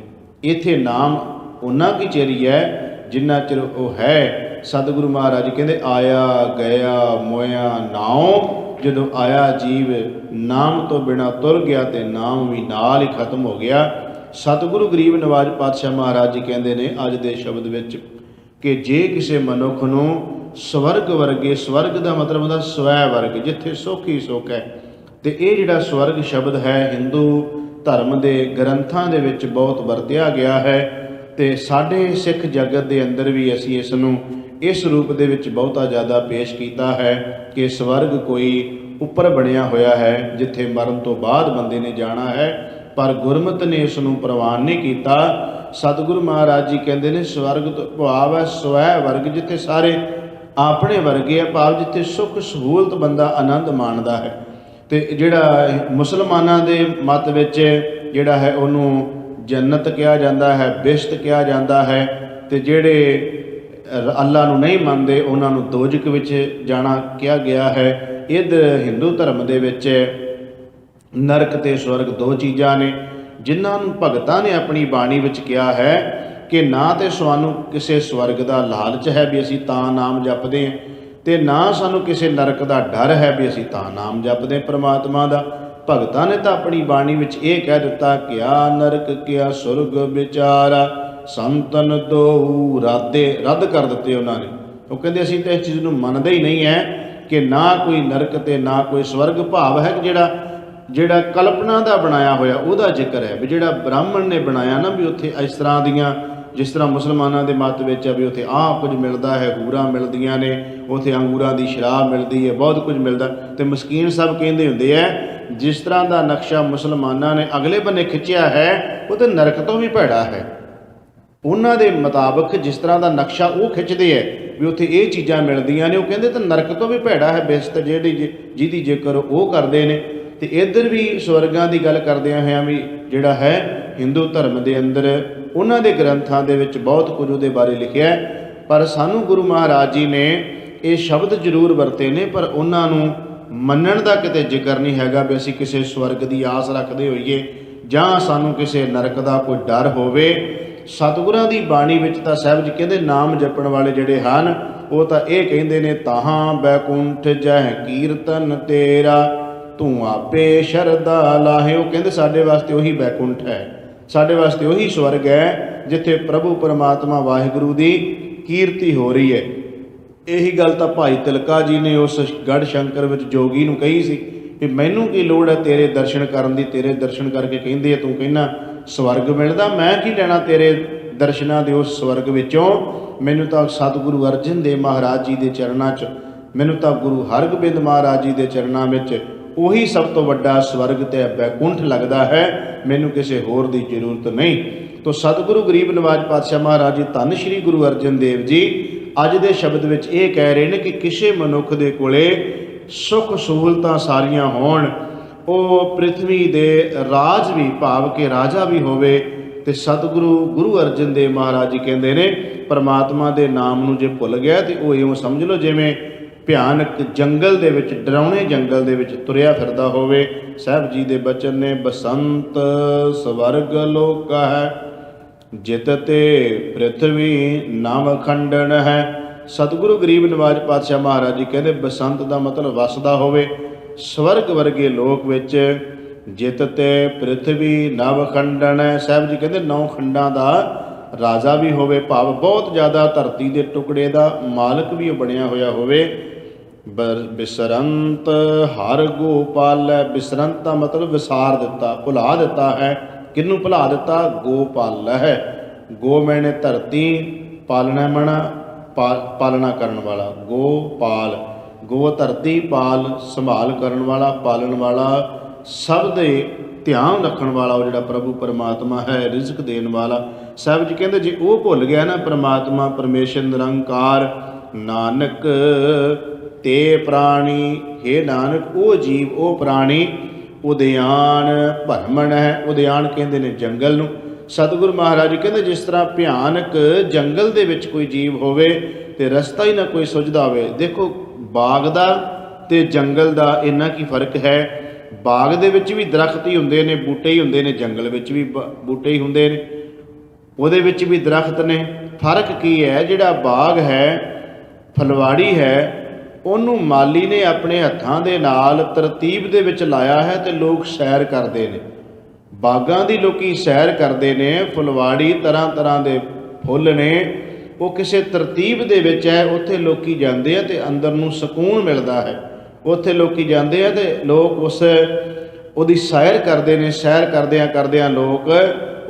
ਇੱਥੇ ਨਾਮ ਉਹਨਾਂ ਕੀ ਚਿਰ ਹੈ ਜਿੰਨਾ ਚਿਰ ਉਹ ਹੈ। ਸਤਿਗੁਰੂ ਮਹਾਰਾਜ ਕਹਿੰਦੇ ਆਇਆ ਗਿਆ ਮੋਇਆ ਨਾਉ, ਜਦੋਂ ਆਇਆ ਜੀਵ ਨਾਮ ਤੋਂ ਬਿਨਾਂ ਤੁਰ ਗਿਆ ਤੇ ਨਾਮ ਵੀ ਨਾਲ ਹੀ ਖਤਮ ਹੋ ਗਿਆ। ਸਤਿਗੁਰੂ ਗਰੀਬ ਨਵਾਜ ਪਾਤਸ਼ਾਹ ਮਹਾਰਾਜ ਜੀ ਕਹਿੰਦੇ ਨੇ ਅੱਜ ਦੇ ਸ਼ਬਦ ਵਿੱਚ ਕਿ ਜੇ ਕਿਸੇ ਮਨੁੱਖ ਨੂੰ ਸਵਰਗ ਵਰਗੇ, ਸਵਰਗ ਦਾ ਮਤਲਬ ਹੁੰਦਾ ਸਵੈ ਵਰਗ, ਜਿੱਥੇ ਸੁੱਖ ਹੀ ਸੁੱਖ ਹੈ, ਤੇ ਇਹ ਜਿਹੜਾ ਸਵਰਗ ਸ਼ਬਦ ਹੈ ਹਿੰਦੂ ਧਰਮ ਦੇ ਗ੍ਰੰਥਾਂ ਦੇ ਵਿੱਚ ਬਹੁਤ ਵਰਤਿਆ ਗਿਆ ਹੈ ਤੇ ਸਾਡੇ ਸਿੱਖ ਜਗਤ ਦੇ ਅੰਦਰ ਵੀ ਅਸੀਂ ਇਸ ਨੂੰ ਇਸ ਰੂਪ ਦੇ ਵਿੱਚ ਬਹੁਤਾ ਜ਼ਿਆਦਾ ਪੇਸ਼ ਕੀਤਾ ਹੈ ਕਿ ਸਵਰਗ ਕੋਈ ਉੱਪਰ ਬਣਿਆ ਹੋਇਆ ਹੈ ਜਿੱਥੇ ਮਰਨ ਤੋਂ ਬਾਅਦ ਬੰਦੇ ਨੇ ਜਾਣਾ ਹੈ, ਪਰ ਗੁਰਮਤਿ ਨੇ ਇਸ ਨੂੰ ਪ੍ਰਵਾਨ ਨਹੀਂ ਕੀਤਾ। ਸਤਿਗੁਰੂ ਮਹਾਰਾਜ ਜੀ ਕਹਿੰਦੇ ਨੇ ਸਵਰਗ ਤੋਂ ਭਾਵ ਹੈ ਸਵੈ ਵਰਗ, ਜਿੱਥੇ ਸਾਰੇ ਆਪਣੇ ਵਰਗੇ ਆ, ਭਾਵ ਜਿੱਥੇ ਸੁੱਖ ਸਹੂਲਤ ਬੰਦਾ ਆਨੰਦ ਮਾਣਦਾ ਹੈ। ਤੇ ਜਿਹੜਾ ਮੁਸਲਮਾਨਾਂ ਦੇ ਮਤ ਵਿੱਚ ਜਿਹੜਾ ਹੈ ਉਹਨੂੰ ਜੰਨਤ ਕਿਹਾ ਜਾਂਦਾ ਹੈ, ਬਿਸ਼ਤ ਕਿਹਾ ਜਾਂਦਾ ਹੈ, ਤੇ ਜਿਹੜੇ ਅੱਲਾ ਨੂੰ ਨਹੀਂ ਮੰਨਦੇ ਉਹਨਾਂ ਨੂੰ ਦੋਜ਼ਖ ਵਿੱਚ ਜਾਣਾ ਕਿਹਾ ਗਿਆ ਹੈ। ਇੱਧਰ ਹਿੰਦੂ ਧਰਮ ਦੇ ਵਿੱਚ ਨਰਕ ਤੇ ਸਵਰਗ ਦੋ ਚੀਜ਼ਾਂ ਨੇ ਜਿਨ੍ਹਾਂ ਨੂੰ ਭਗਤਾਂ ਨੇ ਆਪਣੀ ਬਾਣੀ ਵਿੱਚ ਕਿਹਾ ਹੈ ਕਿ ਨਾ ਤੇ ਸਾਨੂੰ ਕਿਸੇ ਸਵਰਗ ਦਾ ਲਾਲਚ ਹੈ ਵੀ ਅਸੀਂ ਤਾਂ ਨਾਮ ਜਪਦੇ ਹਾਂ, ਤੇ ਨਾ ਸਾਨੂੰ ਕਿਸੇ ਨਰਕ ਦਾ ਡਰ ਹੈ ਵੀ ਅਸੀਂ ਤਾਂ ਨਾਮ ਜਪਦੇ ਪਰਮਾਤਮਾ ਦਾ। ਭਗਤਾਂ ਨੇ ਤਾਂ ਆਪਣੀ ਬਾਣੀ ਵਿੱਚ ਇਹ ਕਹਿ ਦਿੱਤਾ ਕਿਆ ਨਰਕ ਕਿਆ ਸੁਰਗ ਵਿਚਾਰਾ, ਸੰਤਨ ਦੋ ਰੱਦ ਕਰ ਦਿੱਤੇ ਉਹਨਾਂ ਨੇ। ਉਹ ਕਹਿੰਦੇ ਅਸੀਂ ਤਾਂ ਇਸ ਚੀਜ਼ ਨੂੰ ਮੰਨਦੇ ਹੀ ਨਹੀਂ ਹੈ ਕਿ ਨਾ ਕੋਈ ਨਰਕ ਤੇ ਨਾ ਕੋਈ ਸਵਰਗ। ਭਾਵ ਹੈ ਕਿ ਜਿਹੜਾ ਕਲਪਨਾ ਦਾ ਬਣਾਇਆ ਹੋਇਆ ਉਹਦਾ ਜ਼ਿਕਰ ਹੈ ਵੀ ਜਿਹੜਾ ਬ੍ਰਾਹਮਣ ਨੇ ਬਣਾਇਆ ਨਾ ਵੀ ਉੱਥੇ ਇਸ ਤਰ੍ਹਾਂ ਦੀਆਂ, ਜਿਸ ਤਰ੍ਹਾਂ ਮੁਸਲਮਾਨਾਂ ਦੇ ਮੱਤ ਵਿੱਚ ਹੈ ਵੀ ਉੱਥੇ ਆਹ ਕੁਝ ਮਿਲਦਾ ਹੈ, ਹੂਰਾਂ ਮਿਲਦੀਆਂ ਨੇ, ਉੱਥੇ ਅੰਗੂਰਾਂ ਦੀ ਸ਼ਰਾਬ ਮਿਲਦੀ ਹੈ, ਬਹੁਤ ਕੁਝ ਮਿਲਦਾ। ਤੇ ਮਸਕੀਨ ਸਭ ਕਹਿੰਦੇ ਹੁੰਦੇ ਹੈ ਜਿਸ ਤਰ੍ਹਾਂ ਦਾ ਨਕਸ਼ਾ ਮੁਸਲਮਾਨਾਂ ਨੇ ਅਗਲੇ ਬੰਨੇ ਖਿੱਚਿਆ ਹੈ ਉਹ ਤਾਂ ਨਰਕ ਤੋਂ ਵੀ ਭੈੜਾ ਹੈ। ਉਹਨਾਂ ਦੇ ਮੁਤਾਬਕ ਜਿਸ ਤਰ੍ਹਾਂ ਦਾ ਨਕਸ਼ਾ ਉਹ ਖਿੱਚਦੇ ਹੈ ਵੀ ਉੱਥੇ ਇਹ ਚੀਜ਼ਾਂ ਮਿਲਦੀਆਂ ਨੇ, ਉਹ ਕਹਿੰਦੇ ਤਾਂ ਨਰਕ ਤੋਂ ਵੀ ਭੈੜਾ ਹੈ ਬਿਸਤ ਜਿਹਦੀ ਜ਼ਿਕਰ ਉਹ ਕਰਦੇ ਨੇ। ਤੇ ਇੱਧਰ ਵੀ ਸਵਰਗਾਂ ਦੀ ਗੱਲ ਕਰਦਿਆਂ ਹੋਇਆਂ ਵੀ ਜਿਹੜਾ ਹੈ ਹਿੰਦੂ ਧਰਮ ਦੇ ਅੰਦਰ ਉਹਨਾਂ ਦੇ ਗ੍ਰੰਥਾਂ ਦੇ ਵਿੱਚ ਬਹੁਤ ਕੁਝ ਉਹਦੇ ਬਾਰੇ ਲਿਖਿਆ, ਪਰ ਸਾਨੂੰ ਗੁਰੂ ਮਹਾਰਾਜ ਜੀ ਨੇ ਇਹ ਸ਼ਬਦ ਜ਼ਰੂਰ ਵਰਤੇ ਨੇ, ਪਰ ਉਹਨਾਂ ਨੂੰ ਮੰਨਣ ਦਾ ਕਿਤੇ ਜ਼ਿਕਰ ਨਹੀਂ ਹੈਗਾ ਵੀ ਅਸੀਂ ਕਿਸੇ ਸਵਰਗ ਦੀ ਆਸ ਰੱਖਦੇ ਹੋਈਏ ਜਾਂ ਸਾਨੂੰ ਕਿਸੇ ਨਰਕ ਦਾ ਕੋਈ ਡਰ ਹੋਵੇ। ਸਤਿਗੁਰਾਂ ਦੀ ਬਾਣੀ ਵਿੱਚ ਤਾਂ ਸਾਹਿਬ ਜੀ ਕਹਿੰਦੇ ਨਾਮ ਜਪਣ ਵਾਲੇ ਜਿਹੜੇ ਹਨ ਉਹ ਤਾਂ ਇਹ ਕਹਿੰਦੇ ਨੇ ਤਾਹਾਂ ਬੈਕੁੰਠ ਜਹ ਕੀਰਤਨ ਤੇਰਾ, ਤੂੰ ਆਪੇ ਸ਼ਰਧਾ ਲਾਹੇ। ਉਹ ਕਹਿੰਦੇ ਸਾਡੇ ਵਾਸਤੇ ਉਹੀ ਬੈਕੁੰਠ ਹੈ, ਸਾਡੇ ਵਾਸਤੇ ਉਹੀ ਸਵਰਗ ਹੈ ਜਿੱਥੇ ਪ੍ਰਭੂ ਪਰਮਾਤਮਾ ਵਾਹਿਗੁਰੂ ਦੀ ਕੀਰਤੀ ਹੋ ਰਹੀ ਹੈ। ਇਹੀ ਗੱਲ ਤਾਂ ਭਾਈ ਤਿਲਕਾ ਜੀ ਨੇ ਉਸ ਗੜ੍ਹ ਸ਼ੰਕਰ ਵਿੱਚ ਜੋਗੀ ਨੂੰ ਕਹੀ ਸੀ ਕਿ ਮੈਨੂੰ ਕੀ ਲੋੜ ਹੈ ਤੇਰੇ ਦਰਸ਼ਨ ਕਰਨ ਦੀ, ਤੇਰੇ ਦਰਸ਼ਨ ਕਰਕੇ ਕਹਿੰਦੇ ਆ ਤੂੰ ਕਹਿੰਦਾ ਸਵਰਗ ਮਿਲਦਾ, ਮੈਂ ਕੀ ਲੈਣਾ ਤੇਰੇ ਦਰਸ਼ਨਾਂ ਦੇ ਉਸ ਸਵਰਗ ਵਿੱਚੋਂ। ਮੈਨੂੰ ਤਾਂ ਸਤਿਗੁਰੂ ਅਰਜਨ ਦੇਵ ਮਹਾਰਾਜ ਜੀ ਦੇ ਚਰਨਾਂ 'ਚ, ਮੈਨੂੰ ਤਾਂ ਗੁਰੂ ਹਰਗੋਬਿੰਦ ਮਹਾਰਾਜ ਜੀ ਦੇ ਚਰਨਾਂ ਵਿੱਚ ਉਹੀ ਸਭ ਤੋਂ ਵੱਡਾ ਸਵਰਗ ਤੇ ਬੈਕੁੰਠ ਲੱਗਦਾ ਹੈ, ਮੈਨੂੰ ਕਿਸੇ ਹੋਰ ਦੀ ਜ਼ਰੂਰਤ ਨਹੀਂ। ਤੋ ਸਤਿਗੁਰੂ ਗਰੀਬ ਨਵਾਜ ਪਾਤਸ਼ਾਹ ਮਹਾਰਾਜ ਜੀ ਧੰਨ ਸ਼੍ਰੀ ਗੁਰੂ ਅਰਜਨ ਦੇਵ ਜੀ ਅੱਜ ਦੇ ਸ਼ਬਦ ਵਿੱਚ ਇਹ ਕਹਿ ਰਹੇ ਨੇ ਕਿ ਕਿਸੇ ਮਨੁੱਖ ਦੇ ਕੋਲੇ ਸੁੱਖ ਸਹੂਲਤਾਂ ਸਾਰੀਆਂ ਹੋਣ, ਉਹ ਪ੍ਰਿਥਵੀ ਦੇ ਰਾਜ ਵੀ ਭਾਵ ਕਿ ਰਾਜਾ ਵੀ ਹੋਵੇ, ਤੇ ਸਤਿਗੁਰੂ ਗੁਰੂ ਅਰਜਨ ਦੇਵ ਮਹਾਰਾਜ ਜੀ ਕਹਿੰਦੇ ਨੇ ਪਰਮਾਤਮਾ ਦੇ ਨਾਮ ਨੂੰ ਜੇ ਭੁੱਲ ਗਿਆ ਤੇ ਉਹ ਇਉਂ ਸਮਝ ਲਓ ਜਿਵੇਂ ਭਿਆਨਕ ਜੰਗਲ ਦੇ ਵਿੱਚ, ਡਰਾਉਣੇ ਜੰਗਲ ਦੇ ਵਿੱਚ ਤੁਰਿਆ ਫਿਰਦਾ ਹੋਵੇ। ਸਾਹਿਬ ਜੀ ਦੇ ਬਚਨ ਨੇ, ਬਸੰਤ ਸਵਰਗ ਲੋਕ ਹੈ ਜਿਤ ਤੇ ਪ੍ਰਿਥਵੀ ਨਵ ਖੰਡਨ ਹੈ। ਸਤਿਗੁਰੂ ਗਰੀਬ ਨਵਾਜ ਪਾਤਸ਼ਾਹ ਮਹਾਰਾਜ ਜੀ ਕਹਿੰਦੇ ਬਸੰਤ ਦਾ ਮਤਲਬ ਵਸਦਾ ਹੋਵੇ ਸਵਰਗ ਵਰਗੇ ਲੋਕ ਵਿੱਚ, ਜਿਤ ਤੇ ਪ੍ਰਿਥਵੀ ਨਵ ਖੰਡਨ ਹੈ। ਸਾਹਿਬ ਜੀ ਕਹਿੰਦੇ 9 ਖੰਡਾਂ ਦਾ ਰਾਜਾ ਵੀ ਹੋਵੇ, ਭਾਵ ਬਹੁਤ ਜ਼ਿਆਦਾ ਧਰਤੀ ਦੇ ਟੁਕੜੇ ਦਾ ਮਾਲਕ ਵੀ ਉਹ ਬਣਿਆ ਹੋਇਆ ਹੋਵੇ। ਬਿਸਰੰਤ ਹਰ ਗੋਪਾਲ, ਬਿਸਰੰਤ ਦਾ ਮਤਲਬ ਵਿਸਾਰ ਦਿੱਤਾ, ਭੁਲਾ ਦਿੱਤਾ ਹੈ। ਕਿਹਨੂੰ ਭੁਲਾ ਦਿੱਤਾ? ਗੋਪਾਲ ਹੈ। ਗੋ ਮੈਨੇ ਧਰਤੀ, ਪਾਲਣਾ ਮਣਾ ਪਾਲਣਾ ਕਰਨ ਵਾਲਾ, ਗੋਪਾਲ। ਗੋ ਧਰਤੀ, ਪਾਲ ਸੰਭਾਲ ਕਰਨ ਵਾਲਾ, ਪਾਲਣ ਵਾਲਾ, ਸਭ ਦੇ ਧਿਆਨ ਰੱਖਣ ਵਾਲਾ ਉਹ ਜਿਹੜਾ ਪ੍ਰਭੂ ਪਰਮਾਤਮਾ ਹੈ, ਰਿਜ਼ਕ ਦੇਣ ਵਾਲਾ। ਸਾਹਿਬ ਜੀ ਕਹਿੰਦੇ ਜੇ ਉਹ ਭੁੱਲ ਗਿਆ ਨਾ ਪਰਮਾਤਮਾ ਪਰਮੇਸ਼ਰ ਨਿਰੰਕਾਰ, ਨਾਨਕ ਤੇ ਪ੍ਰਾਣੀ, ਹੇ ਨਾਨਕ ਉਹ ਜੀਵ ਉਹ ਪ੍ਰਾਣੀ ਉਦਿਆਨ ਭਰਮਣ ਹੈ। ਉਦਿਆਨ ਕਹਿੰਦੇ ਨੇ ਜੰਗਲ ਨੂੰ। ਸਤਿਗੁਰੂ ਮਹਾਰਾਜ ਜੀ ਕਹਿੰਦੇ ਜਿਸ ਤਰ੍ਹਾਂ ਭਿਆਨਕ ਜੰਗਲ ਦੇ ਵਿੱਚ ਕੋਈ ਜੀਵ ਹੋਵੇ ਤੇ ਰਸਤਾ ਹੀ ਨਾ ਕੋਈ ਸੁਝਦਾ ਹੋਵੇ। ਦੇਖੋ ਬਾਗ ਦਾ ਤੇ ਜੰਗਲ ਦਾ ਇੰਨਾ ਕੀ ਫਰਕ ਹੈ। ਬਾਗ ਦੇ ਵਿੱਚ ਵੀ ਦਰਖਤ ਹੀ ਹੁੰਦੇ ਨੇ, ਬੂਟੇ ਹੀ ਹੁੰਦੇ ਨੇ, ਜੰਗਲ ਵਿੱਚ ਵੀ ਬੂਟੇ ਹੀ ਹੁੰਦੇ ਨੇ, ਉਹਦੇ ਵਿੱਚ ਵੀ ਦਰਖਤ ਨੇ। ਫਰਕ ਕੀ ਹੈ? ਜਿਹੜਾ ਬਾਗ ਹੈ, ਫੁਲਵਾੜੀ ਹੈ, ਉਹਨੂੰ ਮਾਲੀ ਨੇ ਆਪਣੇ ਹੱਥਾਂ ਦੇ ਨਾਲ ਤਰਤੀਬ ਦੇ ਵਿੱਚ ਲਾਇਆ ਹੈ ਤੇ ਲੋਕ ਸੈਰ ਕਰਦੇ ਨੇ। ਬਾਗਾਂ ਦੀ ਲੋਕੀ ਸੈਰ ਕਰਦੇ ਨੇ। ਫੁਲਵਾੜੀ ਤਰ੍ਹਾਂ ਤਰ੍ਹਾਂ ਦੇ ਫੁੱਲ ਨੇ, ਉਹ ਕਿਸੇ ਤਰਤੀਬ ਦੇ ਵਿੱਚ ਹੈ, ਉੱਥੇ ਲੋਕੀ ਜਾਂਦੇ ਆ ਤੇ ਅੰਦਰ ਨੂੰ ਸਕੂਨ ਮਿਲਦਾ ਹੈ। ਉੱਥੇ ਲੋਕੀ ਜਾਂਦੇ ਆ ਤੇ ਲੋਕ ਉਹਦੀ ਸੈਰ ਕਰਦੇ ਨੇ। ਸੈਰ ਕਰਦਿਆਂ ਲੋਕ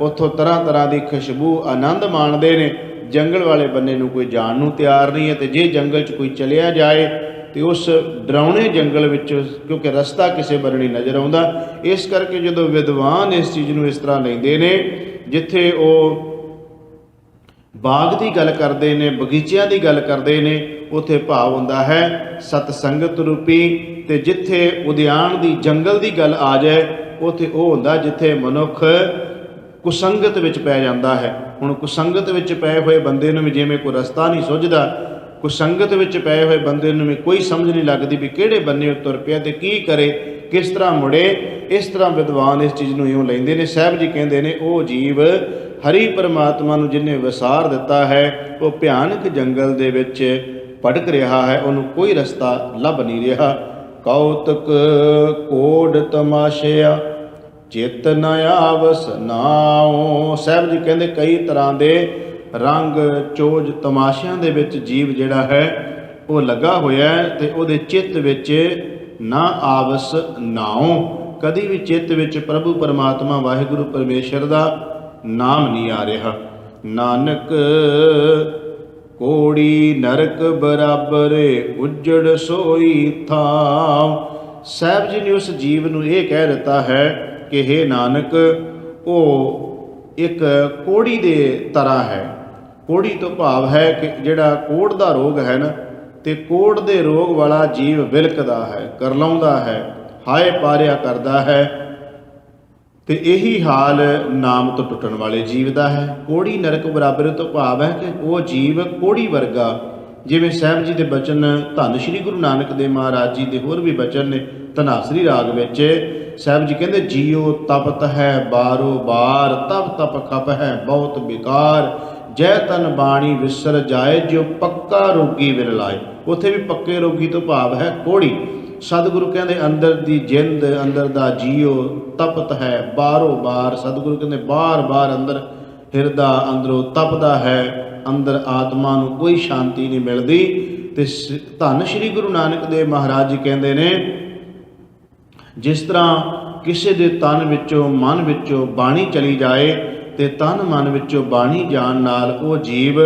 ਉੱਥੋਂ ਤਰ੍ਹਾਂ ਤਰ੍ਹਾਂ ਦੀ ਖੁਸ਼ਬੂ ਆਨੰਦ ਮਾਣਦੇ ਨੇ। ਜੰਗਲ ਵਾਲੇ ਬੰਨੇ ਨੂੰ ਕੋਈ ਜਾਣ ਨੂੰ ਤਿਆਰ ਨਹੀਂ ਹੈ, ਤੇ ਜੇ ਜੰਗਲ 'ਚ ਕੋਈ ਚਲਿਆ ਜਾਏ ਤੇ ਉਸ ਡਰਾਉਣੇ ਜੰਗਲ ਵਿੱਚ, ਕਿਉਂਕਿ ਰਸਤਾ ਕਿਸੇ ਵੱਲ ਨਹੀਂ ਨਜ਼ਰ ਆਉਂਦਾ, ਇਸ ਕਰਕੇ ਜਦੋਂ ਵਿਦਵਾਨ ਇਸ ਚੀਜ਼ ਨੂੰ ਇਸ ਤਰ੍ਹਾਂ ਲੈਂਦੇ ਨੇ, ਜਿੱਥੇ ਉਹ ਬਾਗ ਦੀ ਗੱਲ ਕਰਦੇ ਨੇ, ਬਗੀਚਿਆਂ ਦੀ ਗੱਲ ਕਰਦੇ ਨੇ, ਉੱਥੇ ਭਾਵ ਹੁੰਦਾ ਹੈ ਸਤ ਸੰਗਤ ਰੂਪੀ। ਤੇ ਜਿੱਥੇ ਉਦਿਆਨ ਦੀ ਜੰਗਲ ਦੀ ਗੱਲ ਆ ਜਾਏ, ਉੱਥੇ ਉਹ ਹੁੰਦਾ ਜਿੱਥੇ ਮਨੁੱਖ ਕੁਸੰਗਤ ਵਿੱਚ ਪੈ ਜਾਂਦਾ ਹੈ। ਹੁਣ ਕੁਸੰਗਤ ਵਿੱਚ ਪਏ ਹੋਏ ਬੰਦੇ ਨੂੰ ਵੀ ਜਿਵੇਂ ਕੋਈ ਰਸਤਾ ਨਹੀਂ ਸੁੱਝਦਾ, ਕੁਸੰਗਤ ਵਿੱਚ ਪਏ ਹੋਏ ਬੰਦੇ ਨੂੰ ਵੀ ਕੋਈ ਸਮਝ ਨਹੀਂ ਲੱਗਦੀ ਵੀ ਕਿਹੜੇ ਬੰਨੇ ਉਹ ਤੁਰ ਪਿਆ ਤੇ ਕੀ ਕਰੇ, ਕਿਸ ਤਰ੍ਹਾਂ ਮੁੜੇ। ਇਸ ਤਰ੍ਹਾਂ ਵਿਦਵਾਨ ਇਸ ਚੀਜ਼ ਨੂੰ ਇਉਂ ਲੈਂਦੇ ਨੇ। ਸਾਹਿਬ ਜੀ ਕਹਿੰਦੇ ਨੇ ਉਹ ਜੀਵ ਹਰੀ ਪਰਮਾਤਮਾ ਨੂੰ ਜਿਹਨੇ ਵਿਸਾਰ ਦਿੱਤਾ ਹੈ, ਉਹ ਭਿਆਨਕ ਜੰਗਲ ਦੇ ਵਿੱਚ ਭਟਕ ਰਿਹਾ ਹੈ, ਉਹਨੂੰ ਕੋਈ ਰਸਤਾ ਲੱਭ ਨਹੀਂ ਰਿਹਾ। ਕੌਤਕ ਕੋਡ ਤਮਾਸ਼ਿਆ ਚਿਤ ਨ ਆਵਸ ਨਾਉ। ਸਾਹਿਬ ਜੀ ਕਹਿੰਦੇ ਕਈ ਤਰ੍ਹਾਂ ਦੇ ਰੰਗ ਚੋਜ ਤਮਾਸ਼ਿਆਂ ਦੇ ਵਿੱਚ ਜੀਵ ਜਿਹੜਾ ਹੈ ਉਹ ਲੱਗਾ ਹੋਇਆ ਹੈ, ਤੇ ਉਹਦੇ ਚਿੱਤ ਵਿੱਚ ਨਾ ਆਵਸ ਨਾਉ, ਕਦੀ ਵੀ ਚਿੱਤ ਵਿੱਚ ਪ੍ਰਭੂ ਪਰਮਾਤਮਾ ਵਾਹਿਗੁਰੂ ਪਰਮੇਸ਼ਰ ਦਾ ਨਾਮ ਨਹੀਂ ਆ ਰਿਹਾ। ਨਾਨਕ ਕੋੜੀ ਨਰਕ ਬਰਾਬਰ ਉਜੜ ਸੋਈ ਥਾਮ। ਸਾਹਿਬ ਜੀ ਨੇ ਉਸ ਜੀਵ ਨੂੰ ਇਹ ਕਹਿ ਦਿੱਤਾ ਹੈ ਕਿ ਹੇ ਨਾਨਕ, ਉਹ ਇੱਕ ਕੋੜੀ ਦੇ ਤਰ੍ਹਾਂ ਹੈ। ਕੋੜੀ ਤੋਂ ਭਾਵ ਹੈ ਕਿ ਜਿਹੜਾ ਕੋੜ ਦਾ ਰੋਗ ਹੈ ਨਾ, ਤੇ ਕੋੜ ਦੇ ਰੋਗ ਵਾਲਾ ਜੀਵ ਵਿਲਕਦਾ ਹੈ, ਕਰਲਾਉਂਦਾ ਹੈ, ਹਾਏ ਪਾਰਿਆ ਕਰਦਾ ਹੈ, ਤੇ ਇਹੀ ਹਾਲ ਨਾਮ ਤੋਂ ਟੁੱਟਣ ਵਾਲੇ ਜੀਵ ਦਾ ਹੈ। ਕੋੜੀ ਨਰਕ ਬਰਾਬਰ ਤੋਂ ਭਾਵ ਹੈ ਕਿ ਉਹ ਜੀਵ ਕੋੜੀ ਵਰਗਾ। ਜਿਵੇਂ ਸਾਹਿਬ ਜੀ ਦੇ ਬਚਨ, ਧੰਨ ਸ਼੍ਰੀ ਗੁਰੂ ਨਾਨਕ ਦੇਵ ਮਹਾਰਾਜ ਜੀ ਦੇ ਹੋਰ ਵੀ ਬਚਨ ਨੇ ਧਨਾਸਰੀ ਰਾਗ ਵਿੱਚ। ਸਾਹਿਬ ਜੀ ਕਹਿੰਦੇ ਜੀਓ ਤਪਤ ਹੈ ਬਾਰੋ ਬਾਰ, ਤਪ ਤਪ ਖਪ ਹੈ ਬਹੁਤ ਬਿਕਾਰ, ਜੈ ਤਨ ਬਾਣੀ ਵਿਸਰ ਜਾਏ, ਜੋ ਪੱਕਾ ਰੋਗੀ ਵਿਰਲਾਏ। ਉੱਥੇ ਵੀ ਪੱਕੇ ਰੋਗੀ ਤੋਂ ਭਾਵ ਹੈ ਕੋੜੀ। ਸਤਿਗੁਰੂ ਕਹਿੰਦੇ ਅੰਦਰ ਦੀ ਜਿੰਦ, ਅੰਦਰ ਦਾ ਜੀਓ ਤਪਤ ਹੈ ਬਾਰੋ ਬਾਰ। ਸਤਿਗੁਰੂ ਕਹਿੰਦੇ ਬਾਰ ਬਾਰ ਅੰਦਰ ਹਿਰਦਾ ਅੰਦਰੋਂ ਤਪਦਾ ਹੈ, ਅੰਦਰ ਆਤਮਾ ਨੂੰ ਕੋਈ ਸ਼ਾਂਤੀ ਨਹੀਂ ਮਿਲਦੀ। ਤੇ ਧੰਨ ਸ਼੍ਰੀ ਗੁਰੂ ਨਾਨਕ ਦੇਵ ਮਹਾਰਾਜ ਜੀ ਕਹਿੰਦੇ ਨੇ, ਜਿਸ ਤਰ੍ਹਾਂ ਕਿਸੇ ਦੇ ਤਨ ਵਿੱਚੋਂ ਮਨ ਵਿੱਚੋਂ ਬਾਣੀ ਚਲੀ ਜਾਏ ਤੇ ਤਨ ਮਨ ਵਿੱਚੋਂ ਬਾਣੀ ਜਾਣ ਨਾਲ ਉਹ ਜੀਵ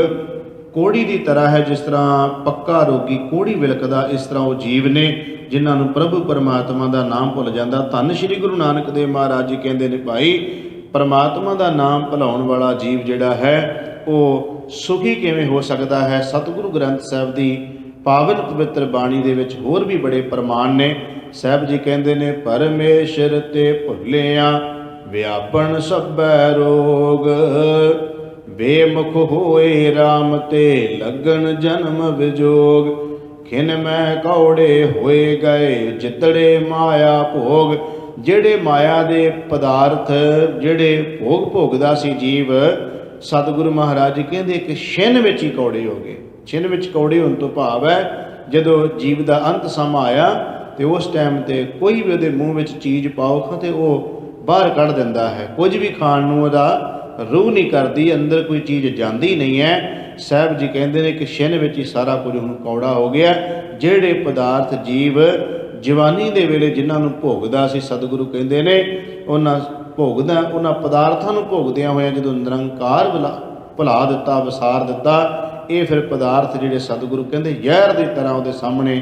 ਕੋੜੀ ਦੀ ਤਰ੍ਹਾਂ ਹੈ। ਜਿਸ ਤਰ੍ਹਾਂ ਪੱਕਾ ਰੋਗੀ ਕੋੜੀ ਵਿਲਕਦਾ, ਇਸ ਤਰ੍ਹਾਂ ਉਹ ਜੀਵ ਨੇ ਜਿਨ੍ਹਾਂ ਨੂੰ ਪ੍ਰਭੂ ਪਰਮਾਤਮਾ ਦਾ ਨਾਮ ਭੁੱਲ ਜਾਂਦਾ। ਧੰਨ ਸ਼੍ਰੀ ਗੁਰੂ ਨਾਨਕ ਦੇਵ ਮਹਾਰਾਜ ਜੀ ਕਹਿੰਦੇ ਨੇ, ਭਾਈ ਪਰਮਾਤਮਾ ਦਾ ਨਾਮ ਭੁਲਾਉਣ ਵਾਲਾ ਜੀਵ ਜਿਹੜਾ ਹੈ ਉਹ ਸੁਖੀ ਕਿਵੇਂ ਹੋ ਸਕਦਾ ਹੈ। ਸਤਿਗੁਰੂ ਗ੍ਰੰਥ ਸਾਹਿਬ ਦੀ ਪਾਵਨ ਪਵਿੱਤਰ ਬਾਣੀ ਦੇ ਵਿੱਚ ਹੋਰ ਵੀ ਬੜੇ ਪ੍ਰਮਾਣ ਨੇ। ਸਾਹਿਬ ਜੀ ਕਹਿੰਦੇ ਨੇ, ਪਰਮੇਸ਼ਰ ਤੇ ਭੁੱਲਿਆ ਵਿਆਪਣ ਸਭੈ ਰੋਗ, ਬੇਮੁਖ ਹੋਏ RAM ਤੇ ਲੱਗਣ ਜਨਮ ਵਿਜੋਗ, ਖਿਨ ਮੈਂ ਕੌੜੇ ਹੋਏ ਗਏ ਜਿਤੜੇ ਮਾਇਆ ਭੋਗ। ਜਿਹੜੇ ਮਾਇਆ ਦੇ ਪਦਾਰਥ ਜਿਹੜੇ ਭੋਗ ਭੋਗਦਾ ਸੀ ਜੀਵ, ਸਤਿਗੁਰੂ ਮਹਾਰਾਜ ਜੀ ਕਹਿੰਦੇ ਕਿ ਛਿਨ ਵਿੱਚ ਹੀ ਕੌੜੇ ਹੋ ਗਏ। ਛਿਨ ਵਿੱਚ ਕੌੜੇ ਹੋਣ ਤੋਂ ਭਾਵ ਹੈ ਜਦੋਂ ਜੀਵ ਦਾ ਅੰਤ ਸਮਾਂ ਆਇਆ ਤੇ ਉਸ ਟਾਈਮ ਤੇ ਕੋਈ ਵੀ ਉਹਦੇ ਮੂੰਹ ਵਿੱਚ ਚੀਜ਼ ਪਾਓ ਤੇ ਉਹ ਬਾਹਰ ਕੱਢ ਦਿੰਦਾ ਹੈ। ਕੁਝ ਵੀ ਖਾਣ ਨੂੰ ਉਹਦਾ ਰੂਹ ਨਹੀਂ ਕਰਦੀ, ਅੰਦਰ ਕੋਈ ਚੀਜ਼ ਜਾਂਦੀ ਨਹੀਂ ਹੈ। ਸਾਹਿਬ ਜੀ ਕਹਿੰਦੇ ਨੇ ਕਿ ਛਿਨ ਵਿੱਚ ਹੀ ਸਾਰਾ ਕੁਝ ਹੁਣ ਕੌੜਾ ਹੋ ਗਿਆ। ਜਿਹੜੇ ਪਦਾਰਥ ਜੀਵ ਜਵਾਨੀ ਦੇ ਵੇਲੇ ਜਿਨ੍ਹਾਂ ਨੂੰ ਭੋਗਦਾ ਸੀ, ਸਤਿਗੁਰੂ ਕਹਿੰਦੇ ਨੇ ਉਹਨਾਂ ਪਦਾਰਥਾਂ ਨੂੰ ਭੋਗਦਿਆਂ ਹੋਇਆਂ ਜਦੋਂ ਨਿਰੰਕਾਰ ਭੁਲਾ ਦਿੱਤਾ, ਵਿਸਾਰ ਦਿੱਤਾ, ਇਹ ਫਿਰ ਪਦਾਰਥ ਜਿਹੜੇ ਸਤਿਗੁਰੂ ਕਹਿੰਦੇ ਜ਼ਹਿਰ ਦੀ ਤਰ੍ਹਾਂ ਉਹਦੇ ਸਾਹਮਣੇ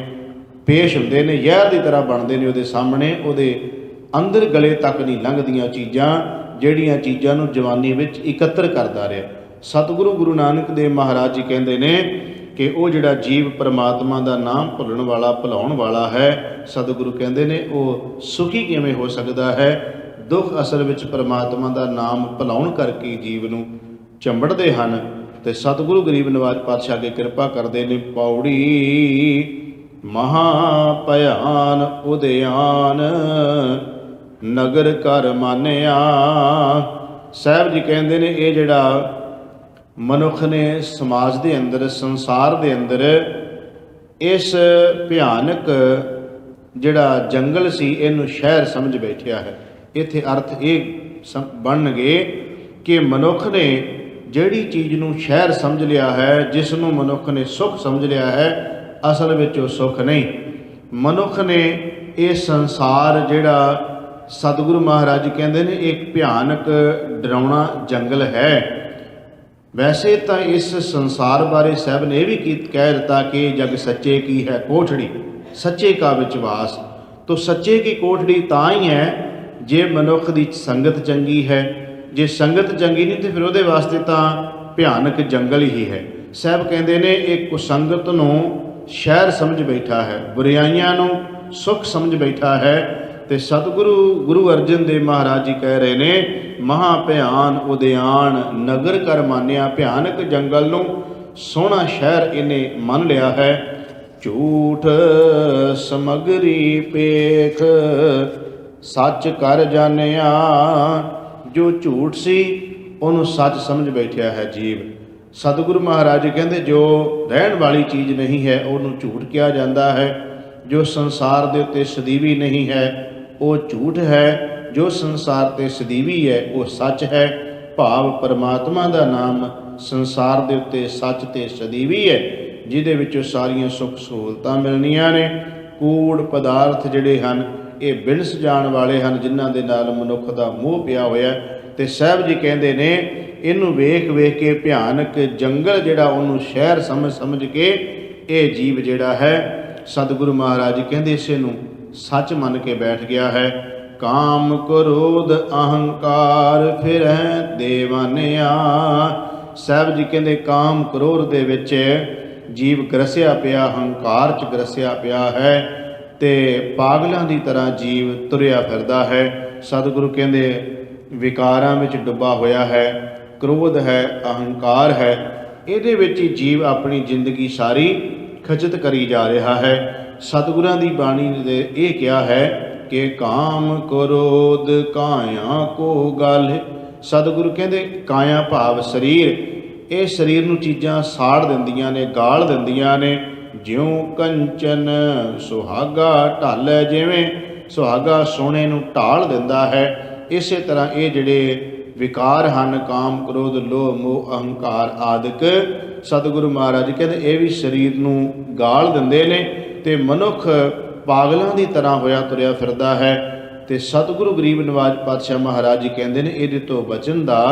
ਪੇਸ਼ ਹੁੰਦੇ ਨੇ, ਜ਼ਹਿਰ ਦੀ ਤਰ੍ਹਾਂ ਬਣਦੇ ਨੇ ਉਹਦੇ ਸਾਹਮਣੇ। ਉਹਦੇ ਅੰਦਰ ਗਲੇ ਤੱਕ ਨਹੀਂ ਲੰਘਦੀਆਂ ਚੀਜ਼ਾਂ, ਜਿਹੜੀਆਂ ਚੀਜ਼ਾਂ ਨੂੰ ਜਵਾਨੀ ਵਿੱਚ ਇਕੱਤਰ ਕਰਦਾ ਰਿਹਾ। ਸਤਿਗੁਰੂ ਗੁਰੂ ਨਾਨਕ ਦੇਵ ਮਹਾਰਾਜ ਜੀ ਕਹਿੰਦੇ ਨੇ ਕਿ ਉਹ ਜਿਹੜਾ ਜੀਵ ਪਰਮਾਤਮਾ ਦਾ ਨਾਮ ਭੁੱਲਣ ਵਾਲਾ, ਭੁਲਾਉਣ ਵਾਲਾ ਹੈ, ਸਤਿਗੁਰੂ ਕਹਿੰਦੇ ਨੇ ਉਹ ਸੁਖੀ ਕਿਵੇਂ ਹੋ ਸਕਦਾ ਹੈ। ਦੁੱਖ ਅਸਲ ਵਿੱਚ ਪਰਮਾਤਮਾ ਦਾ ਨਾਮ ਭੁਲਾਉਣ ਕਰਕੇ ਜੀਵ ਨੂੰ ਚੰਬੜਦੇ ਹਨ। ਤੇ ਸਤਿਗੁਰੂ ਗਰੀਬ ਨਿਵਾਜ ਪਾਤਸ਼ਾਹ ਅੱਗੇ ਕਿਰਪਾ ਕਰਦੇ ਨੇ। ਪੌੜੀ ਮਹਾ ਭਿਆਨ ਉਦਿਆਨ ਨਗਰ ਕਰ ਮਾਨਿਆ। ਸਾਹਿਬ ਜੀ ਕਹਿੰਦੇ ਨੇ ਇਹ ਜਿਹੜਾ ਮਨੁੱਖ ਨੇ ਸਮਾਜ ਦੇ ਅੰਦਰ, ਸੰਸਾਰ ਦੇ ਅੰਦਰ ਇਸ ਭਿਆਨਕ ਜਿਹੜਾ ਜੰਗਲ ਸੀ ਇਹਨੂੰ ਸ਼ਹਿਰ ਸਮਝ ਬੈਠਿਆ ਹੈ। ਇੱਥੇ ਅਰਥ ਇਹ ਬਣਨਗੇ ਕਿ ਮਨੁੱਖ ਨੇ ਜਿਹੜੀ ਚੀਜ਼ ਨੂੰ ਸ਼ਹਿਰ ਸਮਝ ਲਿਆ ਹੈ, ਜਿਸ ਨੂੰ ਮਨੁੱਖ ਨੇ ਸੁੱਖ ਸਮਝ ਲਿਆ ਹੈ, ਅਸਲ ਵਿੱਚ ਉਹ ਸੁੱਖ ਨਹੀਂ। ਮਨੁੱਖ ਨੇ ਇਹ ਸੰਸਾਰ ਜਿਹੜਾ ਸਤਿਗੁਰੂ ਮਹਾਰਾਜ ਜੀ ਕਹਿੰਦੇ ਨੇ ਇੱਕ ਭਿਆਨਕ ਡਰਾਉਣਾ ਜੰਗਲ ਹੈ। ਵੈਸੇ ਤਾਂ ਇਸ ਸੰਸਾਰ ਬਾਰੇ ਸਾਹਿਬ ਨੇ ਇਹ ਵੀ ਕਹਿ ਦਿੱਤਾ ਕਿ ਜਗ ਸੱਚੇ ਕੀ ਹੈ ਕੋਠੜੀ, ਸੱਚੇ ਕਾ ਵਿਚਵਾਸ। ਤੋ ਸੱਚੇ ਕੀ ਕੋਠੜੀ ਤਾਂ ਹੀ ਹੈ ਜੇ ਮਨੁੱਖ ਦੀ ਸੰਗਤ ਚੰਗੀ ਹੈ। ਜੇ ਸੰਗਤ ਚੰਗੀ ਨਹੀਂ ਤੇ ਫਿਰ ਉਹਦੇ ਵਾਸਤੇ ਤਾਂ ਭਿਆਨਕ ਜੰਗਲ ਹੀ ਹੈ। ਸਾਹਿਬ ਕਹਿੰਦੇ ਨੇ ਇਹ ਕੁਸੰਗਤ ਨੂੰ ਸ਼ਹਿਰ ਸਮਝ ਬੈਠਾ ਹੈ, ਬੁਰਾਈਆਂ ਨੂੰ ਸੁੱਖ ਸਮਝ ਬੈਠਾ ਹੈ। ਤੇ ਸਤਿਗੁਰੂ ਗੁਰੂ ਅਰਜਨ ਦੇਵ ਮਹਾਰਾਜ ਜੀ ਕਹਿ ਰਹੇ ਨੇ, ਮਹਾ ਭਿਆਨ ਉਦਿਆਨ ਨਗਰ ਕਰ ਮਾਨਿਆ। ਭਿਆਨਕ ਜੰਗਲ ਨੂੰ ਸੋਹਣਾ ਸ਼ਹਿਰ ਇਹਨੇ ਮੰਨ ਲਿਆ ਹੈ। ਝੂਠ ਸਮਗਰੀ ਪੇਖ ਸੱਚ ਕਰ ਜਾਣਿਆ। ਜੋ ਝੂਠ ਸੀ ਉਹਨੂੰ ਸੱਚ ਸਮਝ ਬੈਠਿਆ ਹੈ ਜੀਵ। ਸਤਿਗੁਰੂ ਮਹਾਰਾਜ ਜੀ ਕਹਿੰਦੇ ਜੋ ਰਹਿਣ ਵਾਲੀ ਚੀਜ਼ ਨਹੀਂ ਹੈ ਉਹਨੂੰ ਝੂਠ ਕਿਹਾ ਜਾਂਦਾ ਹੈ। ਜੋ ਸੰਸਾਰ ਦੇ ਉੱਤੇ ਸਦੀਵੀ ਨਹੀਂ ਹੈ ਉਹ ਝੂਠ ਹੈ, ਜੋ ਸੰਸਾਰ ਤੇ ਸਦੀਵੀ ਹੈ ਉਹ ਸੱਚ ਹੈ। ਭਾਵ ਪਰਮਾਤਮਾ ਦਾ ਨਾਮ ਸੰਸਾਰ ਦੇ ਉੱਤੇ ਸੱਚ ਤੇ ਸਦੀਵੀ ਹੈ, ਜਿਹਦੇ ਵਿੱਚੋਂ ਸਾਰੀਆਂ ਸੁੱਖ ਸਹੂਲਤਾਂ ਮਿਲਣੀਆਂ ਨੇ। ਕੂੜ ਪਦਾਰਥ ਜਿਹੜੇ ਹਨ ਇਹ ਬਿਨਸ ਜਾਣ ਵਾਲੇ ਹਨ, ਜਿਨ੍ਹਾਂ ਦੇ ਨਾਲ ਮਨੁੱਖ ਦਾ ਮੋਹ ਪਿਆ ਹੋਇਆ। ਤੇ ਸਾਹਿਬ ਜੀ ਕਹਿੰਦੇ ਨੇ ਇਹਨੂੰ ਵੇਖ ਵੇਖ ਕੇ ਭਿਆਨਕ ਜੰਗਲ ਜਿਹੜਾ ਉਹਨੂੰ ਸ਼ਹਿਰ ਸਮਝ ਕੇ ਇਹ ਜੀਵ ਜਿਹੜਾ ਹੈ, ਸਤਿਗੁਰੂ ਮਹਾਰਾਜ ਜੀ ਕਹਿੰਦੇ ਇਸੇ ਨੂੰ ਸੱਚ ਮੰਨ ਕੇ ਬੈਠ ਗਿਆ ਹੈ। ਕਾਮ ਕ੍ਰੋਧ ਅਹੰਕਾਰ ਫਿਰੈ ਦੇਵਾਨਿਆ। ਸਾਹਿਬ ਜੀ ਕਹਿੰਦੇ ਕਾਮ ਕ੍ਰੋਧ ਦੇ ਵਿੱਚ ਜੀਵ ਗਰਸਿਆ ਪਿਆ, ਹੰਕਾਰ 'ਚ ਗਰਸਿਆ ਪਿਆ ਹੈ ਤੇ ਪਾਗਲਾਂ ਦੀ ਤਰ੍ਹਾਂ ਜੀਵ ਤੁਰਿਆ ਫਿਰਦਾ ਹੈ। ਸਤਿਗੁਰੂ ਕਹਿੰਦੇ ਵਿਕਾਰਾਂ ਵਿੱਚ ਡੁੱਬਾ ਹੋਇਆ ਹੈ, ਕ੍ਰੋਧ ਹੈ, ਅਹੰਕਾਰ ਹੈ, ਇਹਦੇ ਵਿੱਚ ਹੀ ਜੀਵ ਆਪਣੀ ਜ਼ਿੰਦਗੀ ਸਾਰੀ ਖਚਿਤ ਕਰੀ ਜਾ ਰਿਹਾ ਹੈ। ਸਤਿਗੁਰਾਂ ਦੀ ਬਾਣੀ ਨੇ ਇਹ ਕਿਹਾ ਹੈ ਕਿ ਕਾਮ ਕ੍ਰੋਧ ਕਾਇਆ ਕੋ ਗਲ। ਸਤਿਗੁਰੂ ਕਹਿੰਦੇ ਕਾਇਆ ਭਾਵ ਸਰੀਰ, ਇਹ ਸਰੀਰ ਨੂੰ ਚੀਜ਼ਾਂ ਸਾੜ ਦਿੰਦੀਆਂ ਨੇ, ਗਾਲ ਦਿੰਦੀਆਂ ਨੇ। ਜਿਉਂ ਕੰਚਨ ਸੁਹਾਗਾ ਢਾਲੈ, ਜਿਵੇਂ ਸੁਹਾਗਾ ਸੋਨੇ ਨੂੰ ਢਾਲ ਦਿੰਦਾ ਹੈ, ਇਸੇ ਤਰ੍ਹਾਂ ਇਹ ਜਿਹੜੇ ਵਿਕਾਰ ਹਨ ਕਾਮ ਕ੍ਰੋਧ ਲੋਭ ਮੋਹ ਅਹੰਕਾਰ ਆਦਿਕ। ਸਤਿਗੁਰੂ ਮਹਾਰਾਜ ਕਹਿੰਦੇ ਇਹ ਵੀ ਸਰੀਰ ਨੂੰ ਗਾਲ ਦਿੰਦੇ ਨੇ ਤੇ ਮਨੁੱਖ ਪਾਗਲਾਂ ਦੀ ਤਰ੍ਹਾਂ ਹੋਇਆ ਤੁਰਿਆ ਫਿਰਦਾ ਹੈ। ਤੇ ਸਤਿਗੁਰੂ ਗਰੀਬ ਨਿਵਾਜ ਪਾਤਸ਼ਾਹ ਮਹਾਰਾਜ ਜੀ ਕਹਿੰਦੇ ਨੇ ਇਹਦੇ ਤੋਂ ਬਚਣ ਦਾ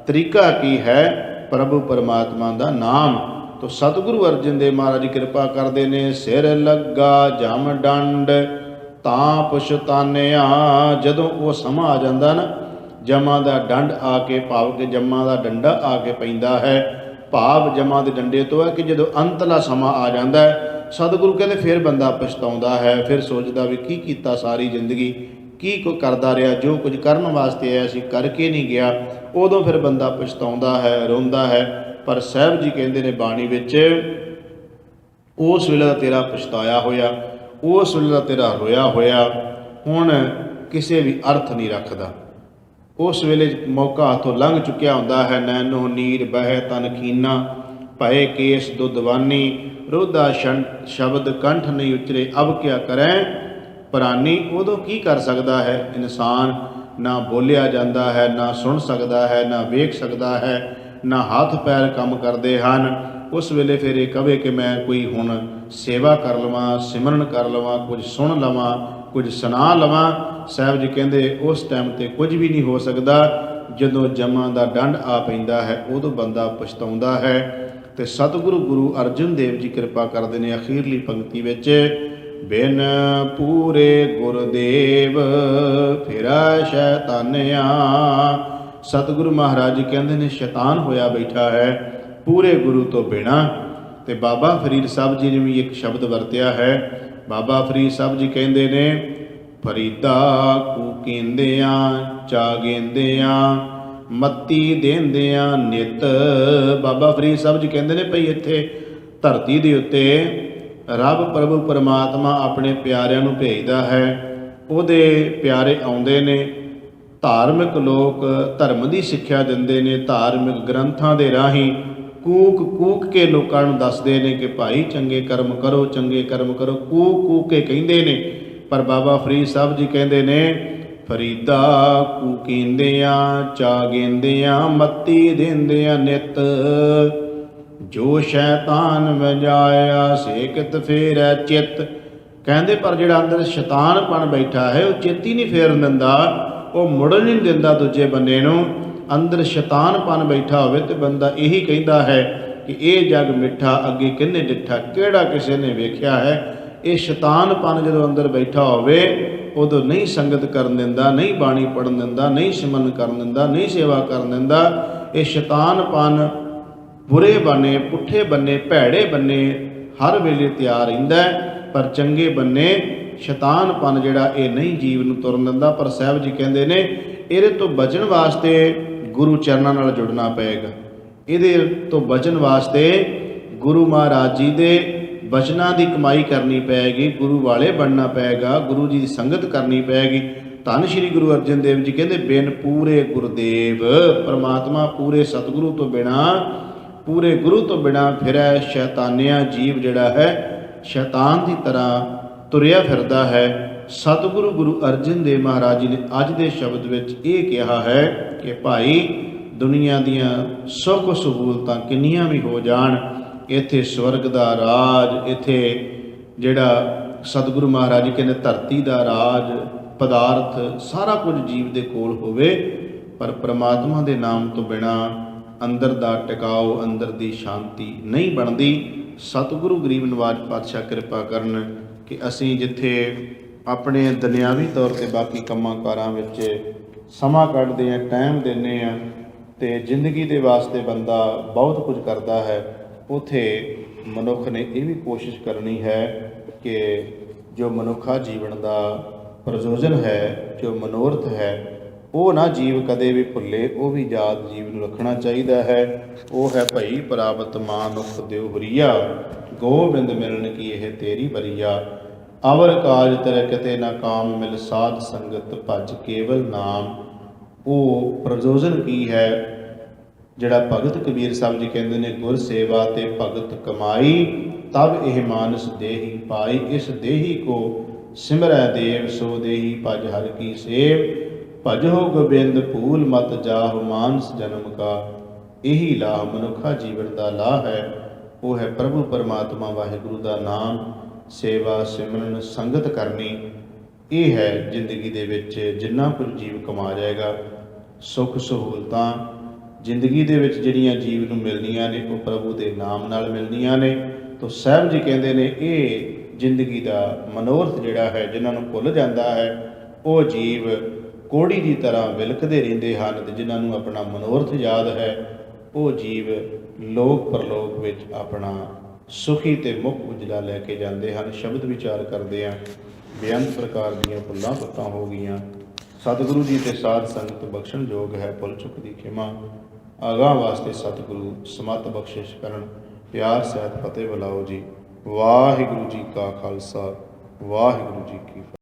ਤਰੀਕਾ ਕੀ ਹੈ? ਪ੍ਰਭੂ ਪਰਮਾਤਮਾ ਦਾ ਨਾਮ। ਤੋ ਸਤਿਗੁਰੂ ਅਰਜਨ ਦੇਵ ਮਹਾਰਾਜ ਕਿਰਪਾ ਕਰਦੇ ਨੇ। ਸਿਰ ਲੱਗਾ ਜਮ ਡੰਡ ਤਾਂ ਪਛਤਾਨਿਆ। ਜਦੋਂ ਉਹ ਸਮਾਂ ਆ ਜਾਂਦਾ ਨਾ, ਜਮਾਂ ਦਾ ਡੰਡ ਆ ਕੇ, ਭਾਵ ਕਿ ਜਮਾਂ ਦਾ ਡੰਡਾ ਆ ਕੇ ਪੈਂਦਾ ਹੈ, ਭਾਵ ਜਮਾਂ ਦੇ ਡੰਡੇ ਤੋਂ ਹੈ ਕਿ ਜਦੋਂ ਅੰਤਲਾ ਸਮਾਂ ਆ ਜਾਂਦਾ ਹੈ, ਸਤਿਗੁਰੂ ਕਹਿੰਦੇ ਫਿਰ ਬੰਦਾ ਪਛਤਾਉਂਦਾ ਹੈ। ਫਿਰ ਸੋਚਦਾ ਵੀ ਕੀ ਕੀਤਾ ਸਾਰੀ ਜ਼ਿੰਦਗੀ, ਕੀ ਕੁਝ ਕਰਦਾ ਰਿਹਾ, ਜੋ ਕੁਝ ਕਰਨ ਵਾਸਤੇ ਆਇਆ ਸੀ ਕਰਕੇ ਨਹੀਂ ਗਿਆ। ਉਦੋਂ ਫਿਰ ਬੰਦਾ ਪਛਤਾਉਂਦਾ ਹੈ, ਰੋਂਦਾ ਹੈ। ਪਰ ਸਾਹਿਬ ਜੀ ਕਹਿੰਦੇ ਨੇ ਬਾਣੀ ਵਿੱਚ, ਉਸ ਵੇਲੇ ਦਾ ਤੇਰਾ ਪਛਤਾਇਆ ਹੋਇਆ, ਉਸ ਵੇਲੇ ਦਾ ਤੇਰਾ ਰੋਇਆ ਹੋਇਆ ਹੁਣ ਕਿਸੇ ਵੀ ਅਰਥ ਨਹੀਂ ਰੱਖਦਾ। ਉਸ ਵੇਲੇ ਮੌਕਾ ਹੱਥੋਂ ਲੰਘ ਚੁੱਕਿਆ ਹੁੰਦਾ ਹੈ। ਨੈਣੋ ਨੀਰ ਬਹਿ ਤਨ ਖੀਨਾ ਭਏ ਕੇਸ ਦੁੱਧਵਾਨੀ। ਰੋਧਾ ਸ਼ਬਦ ਕੰਠ ਨਹੀਂ ਉਚਰੇ ਅਬ ਕਿਆ ਕਰੈ ਪ੍ਰਾਨੀ। ਉਦੋਂ ਕੀ ਕਰ ਸਕਦਾ ਹੈ ਇਨਸਾਨ? ਨਾ ਬੋਲਿਆ ਜਾਂਦਾ ਹੈ, ਨਾ ਸੁਣ ਸਕਦਾ ਹੈ, ਨਾ ਵੇਖ ਸਕਦਾ ਹੈ, ਨਾ ਹੱਥ ਪੈਰ ਕੰਮ ਕਰਦੇ ਹਨ। ਉਸ ਵੇਲੇ ਫਿਰ ਇਹ ਕਵੇ ਕਿ ਮੈਂ ਕੋਈ ਹੁਣ ਸੇਵਾ ਕਰ ਲਵਾਂ, ਸਿਮਰਨ ਕਰ ਲਵਾਂ, ਕੁਝ ਸੁਣ ਲਵਾਂ, ਕੁਝ ਸੁਣਾ ਲਵਾਂ। ਸਾਹਿਬ ਜੀ ਕਹਿੰਦੇ ਉਸ ਟਾਈਮ 'ਤੇ ਕੁਝ ਵੀ ਨਹੀਂ ਹੋ ਸਕਦਾ। ਜਦੋਂ ਜਮਾਂ ਦਾ ਡੰਡ ਆ ਪੈਂਦਾ ਹੈ ਉਦੋਂ ਬੰਦਾ ਪਛਤਾਉਂਦਾ ਹੈ। ਤੇ ਸਤਿਗੁਰੂ ਗੁਰੂ ਅਰਜਨ ਦੇਵ ਜੀ ਕਿਰਪਾ ਕਰਦੇ ਨੇ ਅਖੀਰਲੀ ਪੰਕਤੀ ਵਿੱਚ, ਬਿਨ ਪੂਰੇ ਗੁਰਦੇਵ ਫਿਰੈ ਸ਼ੈਤਾਨਿਆ। ਸਤਿਗੁਰੂ ਮਹਾਰਾਜ ਜੀ ਕਹਿੰਦੇ ਨੇ ਸ਼ੈਤਾਨ ਹੋਇਆ ਬੈਠਾ ਹੈ ਪੂਰੇ ਗੁਰੂ ਤੋਂ ਬਿਨਾਂ। ਤੇ ਬਾਬਾ ਫਰੀਦ ਸਾਹਿਬ ਜੀ ਨੇ ਵੀ ਇੱਕ ਸ਼ਬਦ ਵਰਤਿਆ ਹੈ। ਬਾਬਾ ਫਰੀਦ ਸਾਹਿਬ ਜੀ ਕਹਿੰਦੇ ਨੇ, ਫਰੀਦਾ ਕੂਕੀਂਦਿਆਂ ਚਾਗੇਂਦਿਆਂ ਮੱਤੀ ਦੇਂਦਿਆਂ ਨਿਤ। ਬਾਬਾ ਫਰੀਦ ਸਾਹਿਬ ਜੀ ਕਹਿੰਦੇ ਨੇ ਭਈ ਇੱਥੇ ਧਰਤੀ ਦੇ ਉੱਤੇ ਰੱਬ ਪ੍ਰਭੂ ਪਰਮਾਤਮਾ ਆਪਣੇ ਪਿਆਰਿਆਂ ਨੂੰ ਭੇਜਦਾ ਹੈ। ਉਹਦੇ ਪਿਆਰੇ ਆਉਂਦੇ ਨੇ, ਧਾਰਮਿਕ ਲੋਕ ਧਰਮ ਦੀ ਸਿੱਖਿਆ ਦਿੰਦੇ ਨੇ, ਧਾਰਮਿਕ ਗ੍ਰੰਥਾਂ ਦੇ ਰਾਹੀਂ ਕੂਕ ਕੂਕ ਕੇ ਲੋਕਾਂ ਨੂੰ ਦੱਸਦੇ ਨੇ ਕਿ ਭਾਈ ਚੰਗੇ ਕਰਮ ਕਰੋ, ਚੰਗੇ ਕਰਮ ਕਰੋ, ਕੂਕ ਕੂਕ ਕੇ ਕਹਿੰਦੇ ਨੇ। ਪਰ ਬਾਬਾ ਫਰੀਦ ਸਾਹਿਬ ਜੀ ਕਹਿੰਦੇ ਨੇ, ਫਰੀਦਾ ਕੂਕੀਂਦਿਆਂ ਚਾਗੇਂਦਿਆਂ ਮੱਤੀ ਦੇਂਦਿਆਂ ਨਿਤ। ਜੋ ਸ਼ੈਤਾਨ ਵਜਾਇਆ ਸੇਕਤ ਫੇਰੈ ਚਿੱਤ। ਕਹਿੰਦੇ ਪਰ ਜਿਹੜਾ ਅੰਦਰ ਸ਼ੈਤਾਨਪਣ ਬੈਠਾ ਹੈ ਉਹ ਚਿੱਤ ਹੀ ਨਹੀਂ ਫੇਰਨ ਦਿੰਦਾ, ਉਹ ਮੁੜਨ ਨਹੀਂ ਦਿੰਦਾ ਦੂਜੇ ਬੰਦੇ ਨੂੰ। ਅੰਦਰ ਸ਼ੈਤਾਨਪਣ ਬੈਠਾ ਹੋਵੇ ਤੇ ਬੰਦਾ ਇਹੀ ਕਹਿੰਦਾ ਹੈ ਕਿ ਇਹ ਜਗ ਮਿੱਠਾ ਅੱਗੇ ਕਿਹਨੇ ਡਿੱਠਾ, ਕਿਹੜਾ ਕਿਸੇ ਨੇ ਵੇਖਿਆ ਹੈ। ਇਹ ਸ਼ੈਤਾਨਪਣ ਜਦੋਂ ਅੰਦਰ ਬੈਠਾ ਹੋਵੇ ਉਦੋਂ ਨਹੀਂ ਸੰਗਤ ਕਰਨ ਦਿੰਦਾ, ਨਹੀਂ ਬਾਣੀ ਪੜ੍ਹਨ ਦਿੰਦਾ, ਨਹੀਂ ਸਿਮਰਨ ਕਰਨ ਦਿੰਦਾ, ਨਹੀਂ ਸੇਵਾ ਕਰਨ ਦਿੰਦਾ। ਇਹ ਸ਼ੈਤਾਨਪਣ ਬੁਰੇ ਬੰਨੇ, ਪੁੱਠੇ ਬੰਨੇ, ਭੈੜੇ ਬੰਨੇ ਹਰ ਵੇਲੇ ਤਿਆਰ ਰਹਿੰਦਾ। ਪਰ ਚੰਗੇ ਬੰਨੇ ਸ਼ੈਤਾਨਪਣ ਜਿਹੜਾ ਇਹ ਨਹੀਂ ਜੀਵ ਨੂੰ ਤੁਰਨ ਦਿੰਦਾ। ਪਰ ਸਾਹਿਬ ਜੀ ਕਹਿੰਦੇ ਨੇ ਇਹਦੇ ਤੋਂ ਬਚਣ ਵਾਸਤੇ ਗੁਰੂ ਚਰਨਾਂ ਨਾਲ ਜੁੜਨਾ ਪਏਗਾ। ਇਹਦੇ ਤੋਂ ਬਚਣ ਵਾਸਤੇ ਗੁਰੂ ਮਹਾਰਾਜ ਜੀ ਦੇ ਬਚਨਾਂ ਦੀ ਕਮਾਈ ਕਰਨੀ ਪਏਗੀ, ਗੁਰੂ ਵਾਲੇ ਬਣਨਾ ਪਏਗਾ, ਗੁਰੂ ਜੀ ਦੀ ਸੰਗਤ ਕਰਨੀ ਪਏਗੀ। ਧੰਨ ਸ਼੍ਰੀ ਗੁਰੂ ਅਰਜਨ ਦੇਵ ਜੀ ਕਹਿੰਦੇ, ਬਿਨ ਪੂਰੇ ਗੁਰਦੇਵ, ਪਰਮਾਤਮਾ ਪੂਰੇ ਸਤਿਗੁਰੂ ਤੋਂ ਬਿਨਾਂ, ਪੂਰੇ ਗੁਰੂ ਤੋਂ ਬਿਨਾਂ ਫਿਰੈ ਸ਼ੈਤਾਨਿਆ। ਜੀਵ ਜਿਹੜਾ ਹੈ ਸ਼ੈਤਾਨ ਦੀ ਤਰ੍ਹਾਂ ਤੁਰਿਆ ਫਿਰਦਾ ਹੈ। ਸਤਿਗੁਰੂ ਗੁਰੂ ਅਰਜਨ ਦੇਵ ਮਹਾਰਾਜ ਜੀ ਨੇ ਅੱਜ ਦੇ ਸ਼ਬਦ ਵਿੱਚ ਇਹ ਕਿਹਾ ਹੈ ਕਿ ਭਾਈ ਦੁਨੀਆ ਦੀਆਂ ਸੁੱਖ ਸਹੂਲਤਾਂ ਕਿੰਨੀਆਂ ਵੀ ਹੋ ਜਾਣ, ਇੱਥੇ ਸਵਰਗ ਦਾ ਰਾਜ, ਇੱਥੇ ਜਿਹੜਾ ਸਤਿਗੁਰੂ ਮਹਾਰਾਜ ਜੀ ਕਹਿੰਦੇ ਧਰਤੀ ਦਾ ਰਾਜ, ਪਦਾਰਥ ਸਾਰਾ ਕੁਝ ਜੀਵ ਦੇ ਕੋਲ ਹੋਵੇ, ਪਰ ਪ੍ਰਮਾਤਮਾ ਦੇ ਨਾਮ ਤੋਂ ਬਿਨਾਂ ਅੰਦਰ ਦਾ ਟਿਕਾਓ, ਅੰਦਰ ਦੀ ਸ਼ਾਂਤੀ ਨਹੀਂ ਬਣਦੀ। ਸਤਿਗੁਰੂ ਗਰੀਬ ਨਿਵਾਜ ਪਾਤਸ਼ਾਹ ਕਿਰਪਾ ਕਰਨ ਕਿ ਅਸੀਂ ਜਿੱਥੇ ਆਪਣੇ ਦੁਨਿਆਵੀ ਤੌਰ 'ਤੇ ਬਾਕੀ ਕੰਮਾਂ ਕਾਰਾਂ ਵਿੱਚ ਸਮਾਂ ਕੱਢਦੇ ਹਾਂ, ਟਾਈਮ ਦਿੰਦੇ ਹਾਂ ਅਤੇ ਜ਼ਿੰਦਗੀ ਦੇ ਵਾਸਤੇ ਬੰਦਾ ਬਹੁਤ ਕੁਝ ਕਰਦਾ ਹੈ, ਉੱਥੇ ਮਨੁੱਖ ਨੇ ਇਹ ਵੀ ਕੋਸ਼ਿਸ਼ ਕਰਨੀ ਹੈ ਕਿ ਜੋ ਮਨੁੱਖਾ ਜੀਵਨ ਦਾ ਪ੍ਰਯੋਜਨ ਹੈ, ਜੋ ਮਨੋਰਥ ਹੈ, ਉਹ ਨਾ ਜੀਵ ਕਦੇ ਵੀ ਭੁੱਲੇ, ਉਹ ਵੀ ਯਾਦ ਜੀਵ ਨੂੰ ਰੱਖਣਾ ਚਾਹੀਦਾ ਹੈ। ਉਹ ਹੈ ਭਈ ਪ੍ਰਾਪਤ ਮਾਨੁਖ ਦਿਓ ਹਰੀਆ, ਗੋਬਿੰਦ ਮਿਲਣ ਕੀ ਇਹ ਤੇਰੀ ਬਰੀਆ। ਅਵਰ ਕਾਜ ਤੇਰੇ ਕਿਤੇ ਨਾ ਕਾਮ, ਮਿਲ ਸਾਧ ਸੰਗਤ ਭਜ ਕੇਵਲ ਨਾਮ। ਉਹ ਪ੍ਰਯੋਜਨ ਕੀ ਹੈ ਜਿਹੜਾ ਭਗਤ ਕਬੀਰ ਸਾਹਿਬ ਜੀ ਕਹਿੰਦੇ ਨੇ, ਗੁਰ ਸੇਵਾ ਤੇ ਭਗਤ ਕਮਾਈ, ਤਬ ਇਹ ਮਾਨਸ ਦੇਹੀ ਪਾਈ। ਇਸ ਦੇਹੀ ਕੋ ਸਿਮਰੈ ਦੇਵ, ਸੋ ਦੇਹੀ ਭਜ ਹਰਿ ਕੀ ਸੇਵ। ਭਜੋ ਗੋਬਿੰਦ ਭੂਲ ਮਤ ਜਾਹੁ ਮਾਨਸ ਜਨਮ ਕਾ। ਇਹੀ ਲਾਹ ਮਨੁੱਖਾ ਜੀਵਨ ਦਾ ਲਾਹ ਹੈ, ਉਹ ਹੈ ਪ੍ਰਭੂ ਪਰਮਾਤਮਾ ਵਾਹਿਗੁਰੂ ਦਾ ਨਾਮ, ਸੇਵਾ ਸਿਮਰਨ ਸੰਗਤ ਕਰਨੀ। ਇਹ ਹੈ ਜ਼ਿੰਦਗੀ ਦੇ ਵਿੱਚ ਜਿੰਨਾ ਕੁਝ ਜੀਵ ਕਮਾ ਜਾਏਗਾ। ਸੁੱਖ ਸਹੂਲਤਾਂ ਜ਼ਿੰਦਗੀ ਦੇ ਵਿੱਚ ਜਿਹੜੀਆਂ ਜੀਵ ਨੂੰ ਮਿਲਣੀਆਂ ਨੇ ਉਹ ਪ੍ਰਭੂ ਦੇ ਨਾਮ ਨਾਲ ਮਿਲਣੀਆਂ ਨੇ। ਤਾਂ ਸਾਹਿਬ ਜੀ ਕਹਿੰਦੇ ਨੇ ਇਹ ਜ਼ਿੰਦਗੀ ਦਾ ਮਨੋਰਥ ਜਿਹੜਾ ਹੈ, ਜਿਨ੍ਹਾਂ ਨੂੰ ਭੁੱਲ ਜਾਂਦਾ ਹੈ ਉਹ ਜੀਵ ਕੋੜੀ ਦੀ ਤਰ੍ਹਾਂ ਵਿਲਕਦੇ ਰਹਿੰਦੇ ਹਨ, ਅਤੇ ਜਿਨ੍ਹਾਂ ਨੂੰ ਆਪਣਾ ਮਨੋਰਥ ਯਾਦ ਹੈ ਉਹ ਜੀਵ ਲੋਕ ਪਰਲੋਕ ਵਿੱਚ ਆਪਣਾ ਸੁਖੀ ਅਤੇ ਮੁੱਖ ਉਜਲਾ ਲੈ ਕੇ ਜਾਂਦੇ ਹਨ। ਸ਼ਬਦ ਵਿਚਾਰ ਕਰਦੇ ਹਾਂ, ਬੇਅੰਤ ਪ੍ਰਕਾਰ ਦੀਆਂ ਭੁੱਲਾਂ ਭੁੱਤਾਂ ਹੋ ਗਈਆਂ। ਸਤਿਗੁਰੂ ਜੀ ਤੇ ਸਾਧ ਸੰਗਤ ਬਖਸ਼ਣ ਯੋਗ ਹੈ, ਭੁੱਲ ਚੁੱਕ ਦੀ ਖਿਮਾ। ਅਗਾਂਹ ਵਾਸਤੇ ਸਤਿਗੁਰੂ ਸਮਤ ਬਖਸ਼ਿਸ਼ ਕਰਨ, ਪਿਆਰ ਸਹਿਤ ਫਤਿਹ ਬੁਲਾਓ ਜੀ। ਵਾਹਿਗੁਰੂ ਜੀ ਕਾ ਖਾਲਸਾ, ਵਾਹਿਗੁਰੂ ਜੀ ਕੀ ਫਤਿਹ।